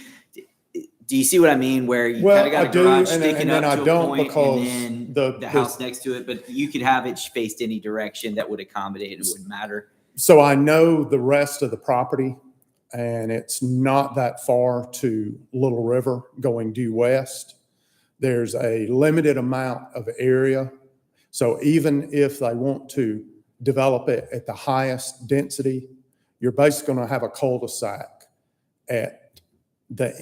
do you see what I mean? Where you Well, kind of got I a do, garage and sticking then up I to a don't, point, because and then the house next to it, but you could have it faced any direction that would accommodate. It wouldn't matter. So I know the rest of the property, and it's not that far to Little River going due west. There's a limited amount of area. So even if they want to develop it at the highest density, you're basically going to have a cul-de-sac at the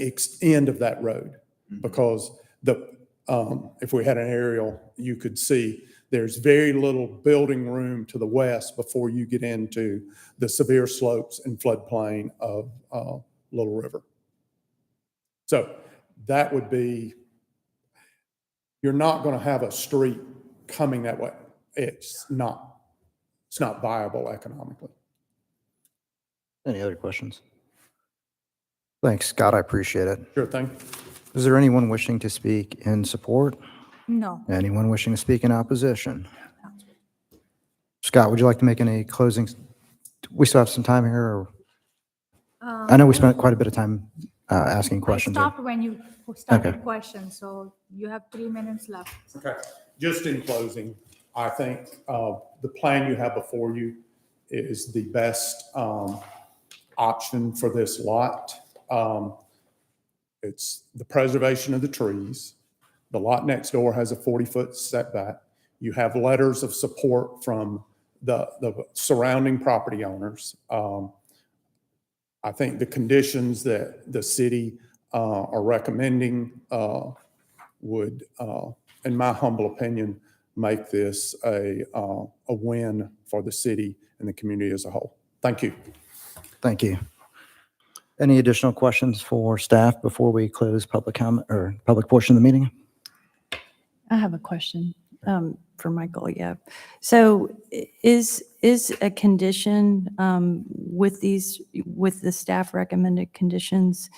end of that road. Because if we had an aerial, you could see there's very little building room to the west before you get into the severe slopes and floodplain of Little River. So that would be, you're not going to have a street coming that way. It's not viable economically. Any other questions? Thanks, Scott. I appreciate it. Sure thing. Is there anyone wishing to speak in support? No. Anyone wishing to speak in opposition? Scott, would you like to make any closing? We still have some time here, or I know we spent quite a bit of time asking questions. I stopped when you started Okay. questions, so you have 3 minutes left. Okay. Just in closing, I think the plan you have before you is the best option for this lot. It's the preservation of the trees. The lot next door has a 40-foot setback. You have letters of support from the surrounding property owners. I think the conditions that the city are recommending would, in my humble opinion, make this a win for the city and the community as a whole. Thank you. Thank you. Any additional questions for staff before we close public comment or public portion of the meeting? I have a question for Michael, yeah. So is a condition with the staff recommended conditions,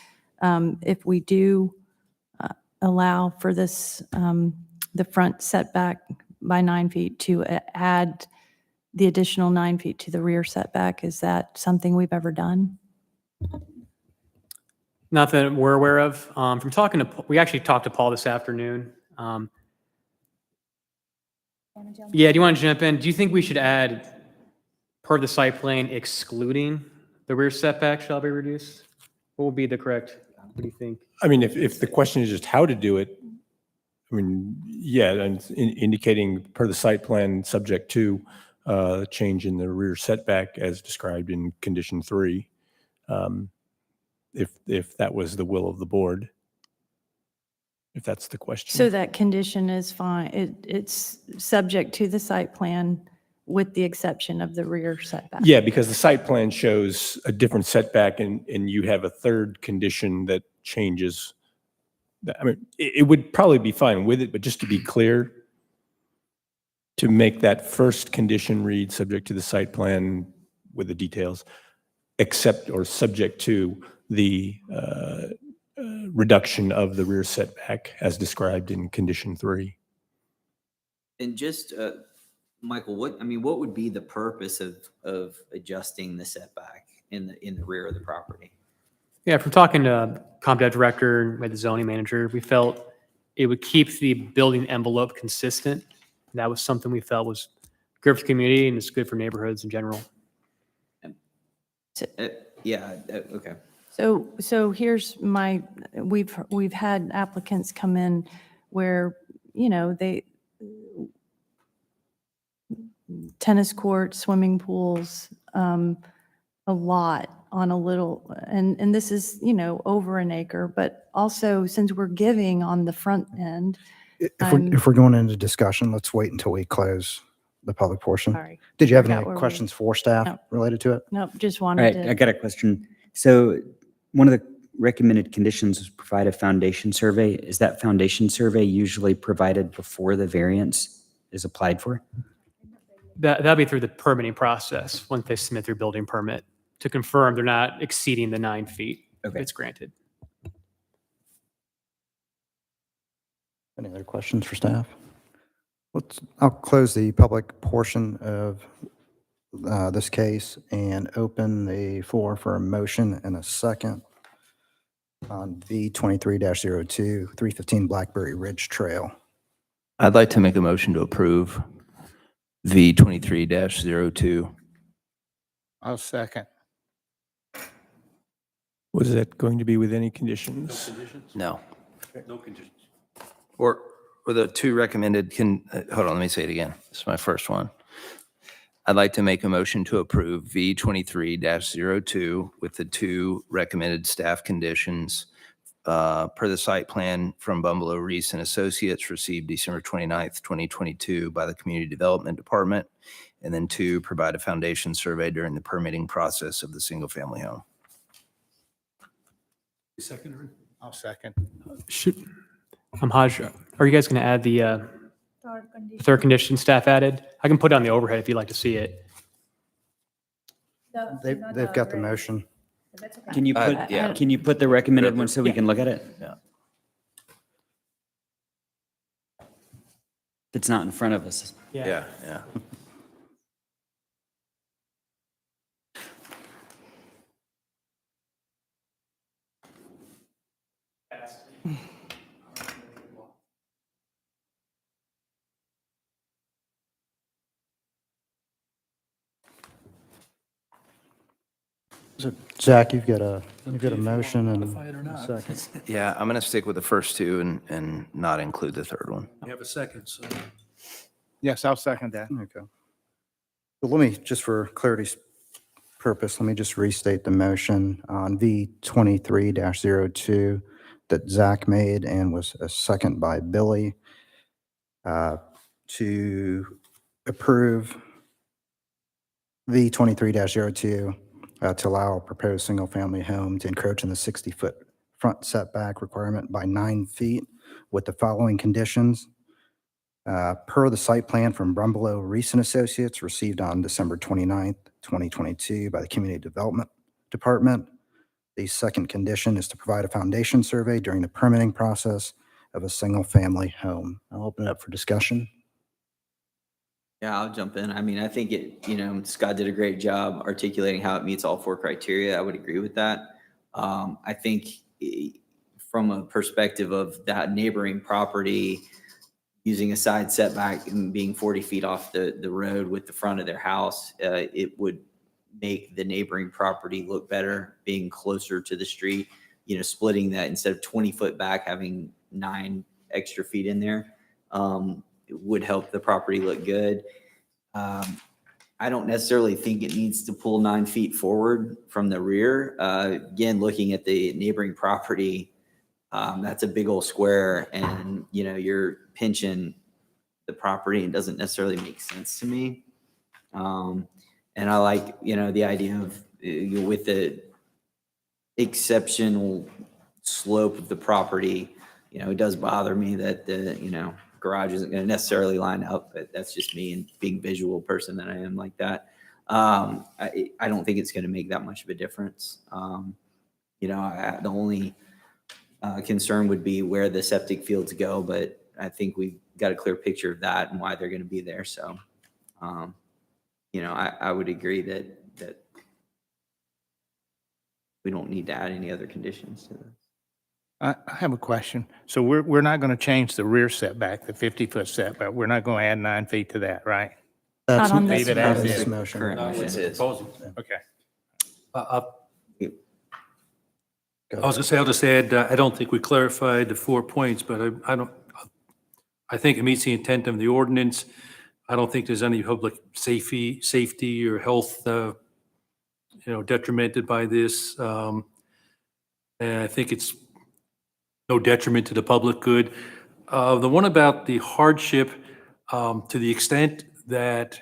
if we do allow for this, the front setback by 9 feet to add the additional 9 feet to the rear setback, is that something we've ever done? Not that we're aware of. From talking to, we actually talked to Paul this afternoon. Yeah, do you want to jump in? Do you think we should add, per the site plan, excluding the rear setback shall be reduced? What would be the correct, what do you think? I mean, if the question is just how to do it, I mean, yeah, and indicating per the site plan, subject to change in the rear setback as described in condition 3, if that was the will of the board, if that's the question. So that condition is fine. It's subject to the site plan with the exception of the rear setback. Yeah, because the site plan shows a different setback and you have a third condition that changes. I mean, it would probably be fine with it, but just to be clear, to make that first condition read subject to the site plan with the details, except or subject to the reduction of the rear setback as described in condition 3. And just, Michael, what would be the purpose of adjusting the setback in the rear of the property? Yeah, from talking to ComDev director and with the zoning manager, we felt it would keep the building envelope consistent. That was something we felt was good for the community and it's good for neighborhoods in general. Okay. So here's we've had applicants come in where, they, tennis courts, swimming pools, a lot on a little, and this is, over an acre, but also since we're giving on the front end. If we're going into discussion, let's wait until we close the public portion. Sorry. Did you have Forgot any where we- questions for staff No. related to it? Nope, just All wanted right, to. I got a question. So one of the recommended conditions is provide a foundation survey. Is that foundation survey usually provided before the variance is applied for? That'll be through the permitting process, once they submit their building permit, to confirm they're not exceeding the 9 feet if Okay. it's granted. Any other questions for staff? I'll close the public portion of this case and open the floor for a motion and a second on V23-02, 315 Blackberry Ridge Trail. I'd like to make a motion to approve V23-02. I'll second. Was that going to be with any conditions? No. No conditions. Or the two recommended hold on, let me say it again. This is my first one. I'd like to make a motion to approve V23-02 with the two recommended staff conditions per the site plan from Bungalow Reese and Associates received December 29th, 2022 by the Community Development Department. And then 2, provide a foundation survey during the permitting process of the single-family home. Second? I'll second. Haj, are you guys going to add the third condition staff added? I can put it on the overhead if you'd like to see it. They've got the motion. Can you put, yeah. can you put the recommended one so we can look at it? Yeah. It's not in front of us. Yeah. So Zach, you've got a motion and a second. Yeah, I'm going to stick with the first 2 and not include the third one. You have a second, so. Yes, I'll second that. Okay. So let me, just for clarity's purpose, let me just restate the motion on V 23-02 that Zach made and was a second by Billy to approve V 23-02 to allow a proposed single-family home to encroach in the 60-foot front setback requirement by 9 feet with the following conditions. Per the site plan from Brumbelow Reese and Associates received on December 29th, 2022 by the Community Development Department. The second condition is to provide a foundation survey during the permitting process of a single-family home. I'll open it up for discussion. Yeah, I'll jump in. I mean, I think Scott did a great job articulating how it meets all 4 criteria. I would agree with that. I think from a perspective of that neighboring property, using a side setback and being 40 feet off the road with the front of their house, it would make the neighboring property look better, being closer to the street, splitting that instead of 20 foot back, having 9 extra feet in there. It would help the property look good. I don't necessarily think it needs to pull 9 feet forward from the rear. Again, looking at the neighboring property, that's a big old square, and you're pinching the property and doesn't necessarily make sense to me. And I like, the idea of with the exceptional slope of the property, it does bother me that the, garage isn't going to necessarily line up, but that's just me and being visual person that I am like that. I don't think it's going to make that much of a difference. The only concern would be where the septic fields go, but I think we've got a clear picture of that and why they're going to be there. So, I would agree that we don't need to add any other conditions to this. I have a question. So we're not going to change the rear setback, the 50-foot setback. We're not going to add 9 feet to that, right? That's on Leave it as this is. motion. Current No, motion. it's proposal. Okay. I Go was gonna say, I'll just add, I don't think we clarified the 4 points, but I think it meets the intent of the ordinance. I don't think there's any public safety or health, detrimented by this. And I think it's no detriment to the public good. The one about the hardship, to the extent that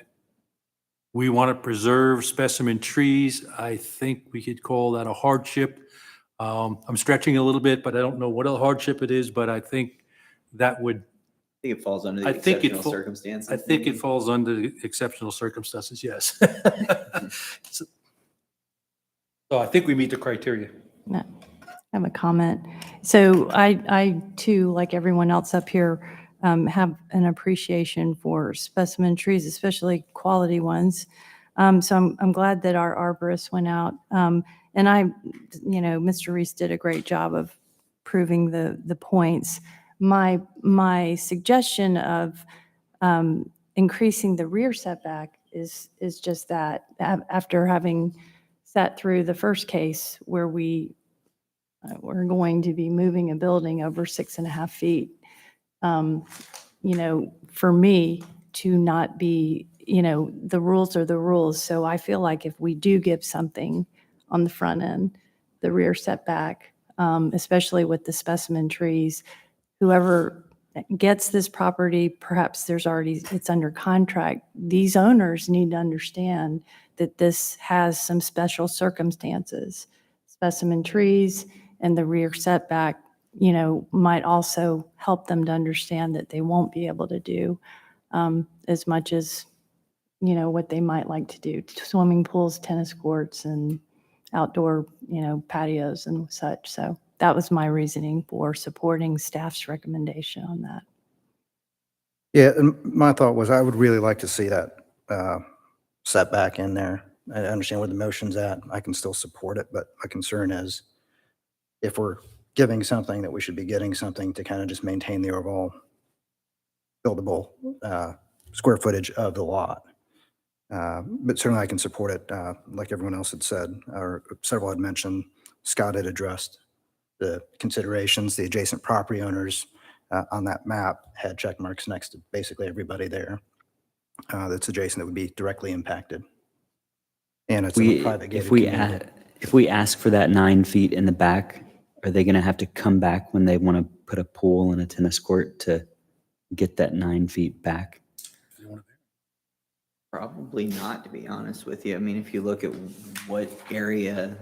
we want to preserve specimen trees, I think we could call that a hardship. I'm stretching a little bit, but I don't know what a hardship it is, but I think that would, I think it falls under the I think it exceptional fall- circumstances. I think it maybe. falls under the exceptional circumstances, yes. So I think we meet the criteria. No, I have a comment. So I too, like everyone else up here, have an appreciation for specimen trees, especially quality ones. So I'm glad that our arborist went out. And Mr. Reese did a great job of proving the points. My suggestion of increasing the rear setback is just that. After having sat through the first case where we're going to be moving a building over 6.5 feet, for me to not be, the rules are the rules. So I feel like if we do give something on the front end, the rear setback, especially with the specimen trees, whoever gets this property, perhaps it's under contract. These owners need to understand that this has some special circumstances. Specimen trees and the rear setback, might also help them to understand that they won't be able to do as much as, what they might like to do. Swimming pools, tennis courts, and outdoor, patios and such. So that was my reasoning for supporting staff's recommendation on that. Yeah, and my thought was I would really like to see that setback in there. I understand where the motion's at. I can still support it, but my concern is if we're giving something, that we should be getting something to kind of just maintain the overall buildable square footage of the lot. But certainly I can support it, like everyone else had said, or several had mentioned. Scott had addressed the considerations. The adjacent property owners on that map had check marks next to basically everybody there that's adjacent that would be directly impacted. And it's in a private gated community. If we ask for that 9 feet in the back, are they going to have to come back when they want to put a pool and a tennis court to get that 9 feet back? Probably not, to be honest with you. I mean, if you look at what area,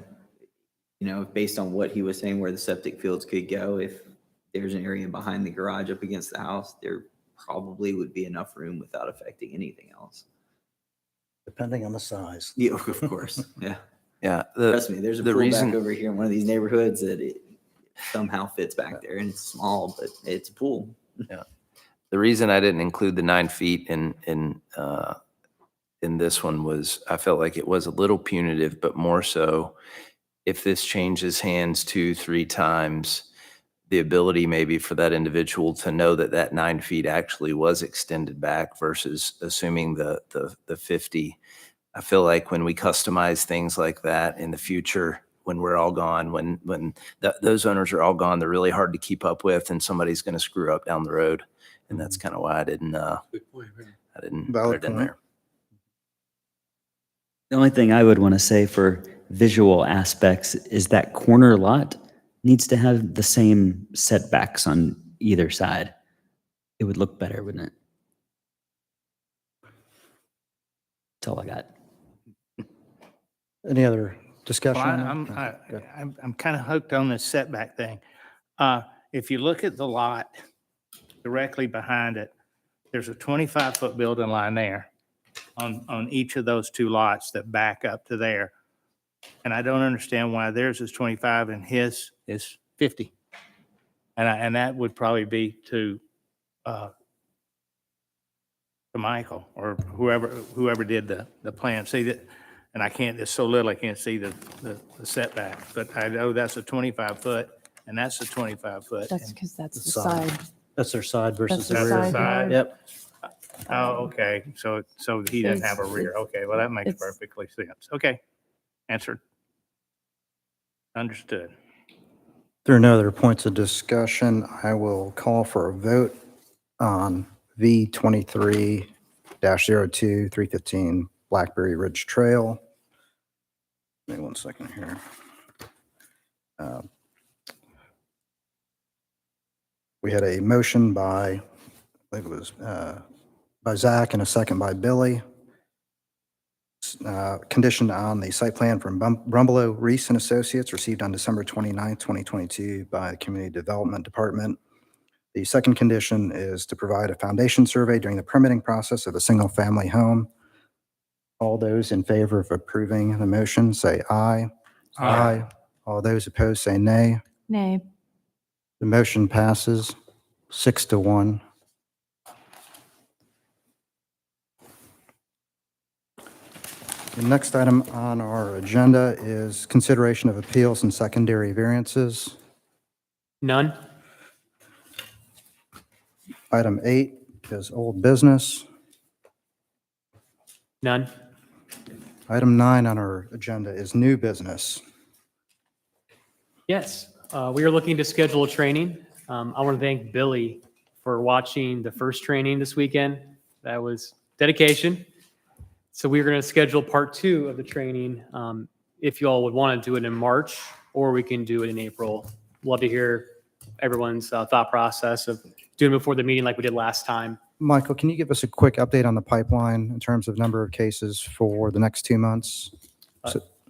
based on what he was saying, where the septic fields could go, if there's an area behind the garage up against the house, there probably would be enough room without affecting anything else. Depending on the size. Yeah, of course. Yeah. Yeah. Trust me, there's a the pool reason- back over here in one of these neighborhoods that it somehow fits back there, and it's small, but it's a pool. The reason I didn't include the 9 feet in this one was I felt like it was a little punitive, but more so if this changes hands 2-3 times, the ability maybe for that individual to know that that 9 feet actually was extended back versus assuming the 50. I feel like when we customize things like that in the future, when we're all gone, when those owners are all gone, they're really hard to keep up with, and somebody's going to screw up down the road. And that's kind of why I didn't put Valid it in point. there. The only thing I would want to say for visual aspects is that corner lot needs to have the same setbacks on either side. It would look better, wouldn't it? That's all I got. Any other discussion? Well, on that? Good. I'm kind of hooked on this setback thing. If you look at the lot directly behind it, there's a 25-foot building line there on each of those 2 lots that back up to there. And I don't understand why theirs is 25 and his is 50. And that would probably be to Michael or whoever did the plan. See that, and I can't, it's so little I can't see the setback, but I know that's a 25-foot and that's a 25-foot. That's because that's the Side. side. That's their side versus That's the the rear. side Side. yard. Yep. Oh, okay. So he doesn't have a It's- rear. Okay, well, that makes it's- perfectly sense. Okay. Answered. Understood. There are no other points of discussion. I will call for a vote on V23-02, 315 Blackberry Ridge Trail. Give me one second here. We had a motion by, I believe it was by Zach and a second by Billy. Conditioned on the site plan from Brumbelow Reese and Associates received on December 29th, 2022 by the Community Development Department. The second condition is to provide a foundation survey during the permitting process of a single-family home. All those in favor of approving the motion, say aye. Aye. All those opposed, say nay. Nay. The motion passes 6-1. The next item on our agenda is consideration of appeals and secondary variances. None? Item 8 is old business. None? Item 9 on our agenda is new business. Yes, we are looking to schedule a training. I want to thank Billy for watching the first training this weekend. That was dedication. So we're going to schedule part 2 of the training. If you all would want to do it in March, or we can do it in April. Love to hear everyone's thought process of doing it before the meeting like we did last time. Michael, can you give us a quick update on the pipeline in terms of number of cases for the next 2 months?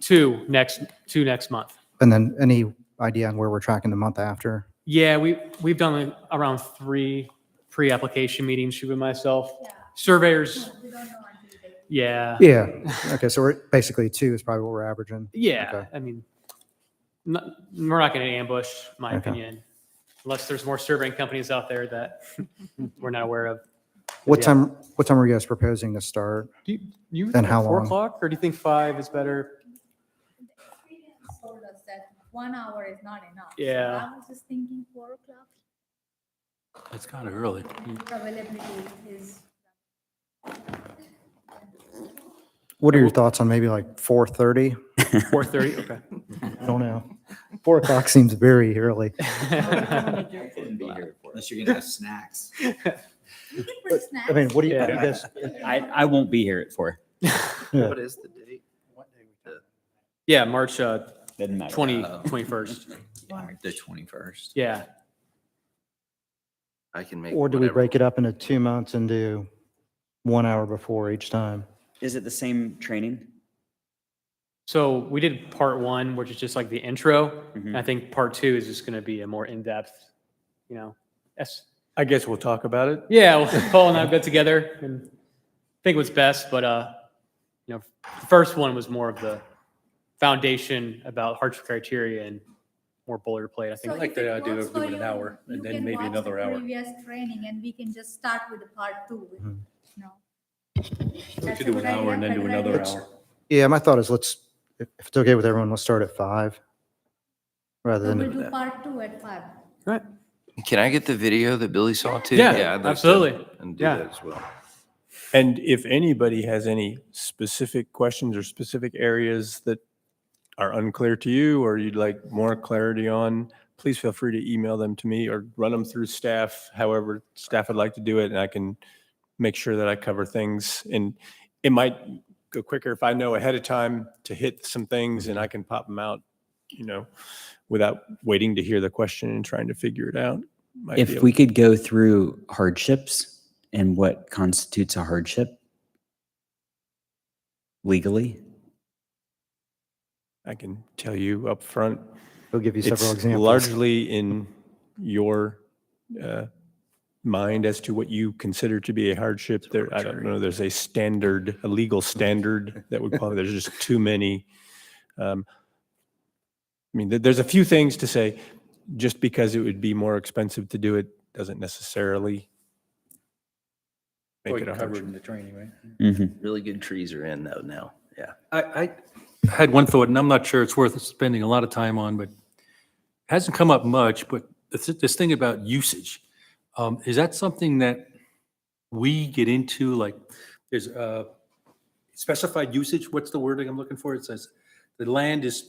Two next month. And then any idea on where we're tracking the month after? Yeah, we've done around 3 pre-application meetings, Shuba and myself. Surveyors, yeah. Yeah. Okay, so we're basically 2 is probably what we're averaging. Yeah, Okay. I mean, we're not going to ambush, in my Okay. opinion, unless there's more surveying companies out there that we're not aware of. What Yeah. time are you guys proposing to start? Do you And think how 4 long? o'clock, or do you think 5 is better? Experience told us that 1 hour is not enough. So Yeah. I was just thinking 4 o'clock. That's kind of early. Availability is. What are your thoughts on maybe like 4:30? 4:30, okay. I don't know. 4 o'clock seems very early. Couldn't be here unless you're gonna have snacks. We can bring snacks. I mean, what do you Yeah. guys? I won't be here at 4. Yeah. What is the date? What day Yeah, March Doesn't matter. 21st. The 21st. Yeah. I can make. Or do we whatever. break it up into 2 months and do 1 hour before each time? Is it the same training? So we did part 1, which is just like the intro. Mhm. And I think part 2 is just going to be a more in-depth, yes. I guess we'll talk about it. Yeah, well, Paul and I got together and think what's best, but the first one was more of the foundation about hardship criteria and more boilerplate. I think. So like if the it idea works of for doing an you, hour and you then can maybe watch another the hour. Previous training, and we can just start with the part 2. Mhm. No. We That's could a do an good hour and then idea, do better another idea. hour. Yeah, my thought is if it's okay with everyone, let's start at 5 rather So we'll than, do part 2 at 5. Right. Can I get the video that Billy saw too? Yeah, I'd like to- absolutely. And do Yeah. that as well. And if anybody has any specific questions or specific areas that are unclear to you or you'd like more clarity on, please feel free to email them to me or run them through staff, however staff would like to do it, and I can make sure that I cover things. And it might go quicker if I know ahead of time to hit some things and I can pop them out, without waiting to hear the question and trying to figure it out. Might be If able- we could go through hardships and what constitutes a hardship legally. I can tell you up front, we'll give you several it's examples. largely in your mind as to what you consider to be a hardship. There, I don't know, there's a legal standard that would qualify. There's just too many. There's a few things to say. Just because it would be more expensive to do it doesn't necessarily make it a hardship. in the training, right? Mhm. Really good trees are in though now. Yeah. I had one thought, and I'm not sure it's worth spending a lot of time on, but it hasn't come up much, but this thing about usage, is that something that we get into, like, there's specified usage? What's the wording I'm looking for? It says the land it's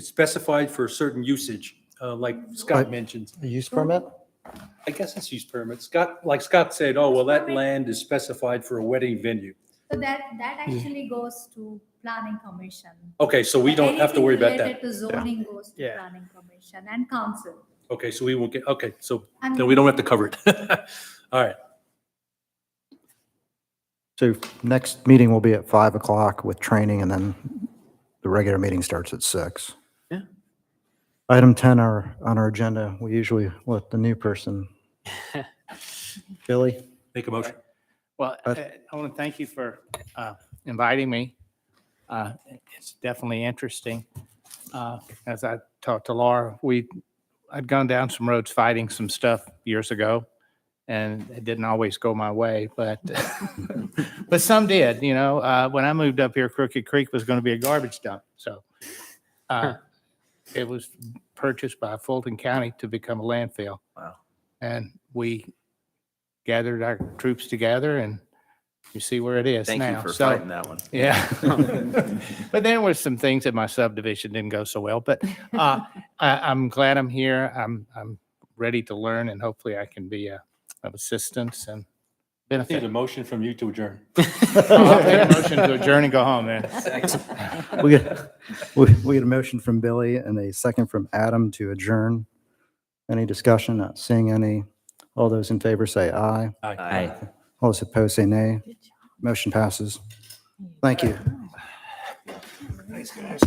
specified for a certain usage, like Scott Like- mentioned. A use permit? I guess it's use permit. Scott said, oh, well, that land is specified for a wedding venue. So that actually goes to planning commission. Okay, so we don't have to worry about Anything that. related to zoning goes to Yeah. planning commission and council. Okay, so we won't get, okay, so I then mean- we don't have to cover it. All right. So next meeting will be at 5 o'clock with training, and then the regular meeting starts at 6. Yeah. Item 10 on our agenda, we usually let the new person. Billy? Make a motion. Well, I want to thank you for inviting me. It's definitely interesting. As I talked to Laura, I'd gone down some roads fighting some stuff years ago, and it didn't always go my way, but but some did. When I moved up here, Crooked Creek was going to be a garbage dump, so it was purchased by Fulton County to become a landfill. Wow. And we gathered our troops together, and you see where it is Thank now. you for So, fighting that one. yeah. But there were some things in my subdivision didn't go so well, but I'm glad I'm here. I'm ready to learn, and hopefully I can be of assistance and I need benefit. a motion from you to adjourn. I'll take a motion to adjourn and go home then. We get a motion from Billy and a second from Adam to adjourn. Any discussion? Not seeing any. All those in favor say aye. Aye. All those opposed say nay. Motion passes. Thank you. Thanks, guys.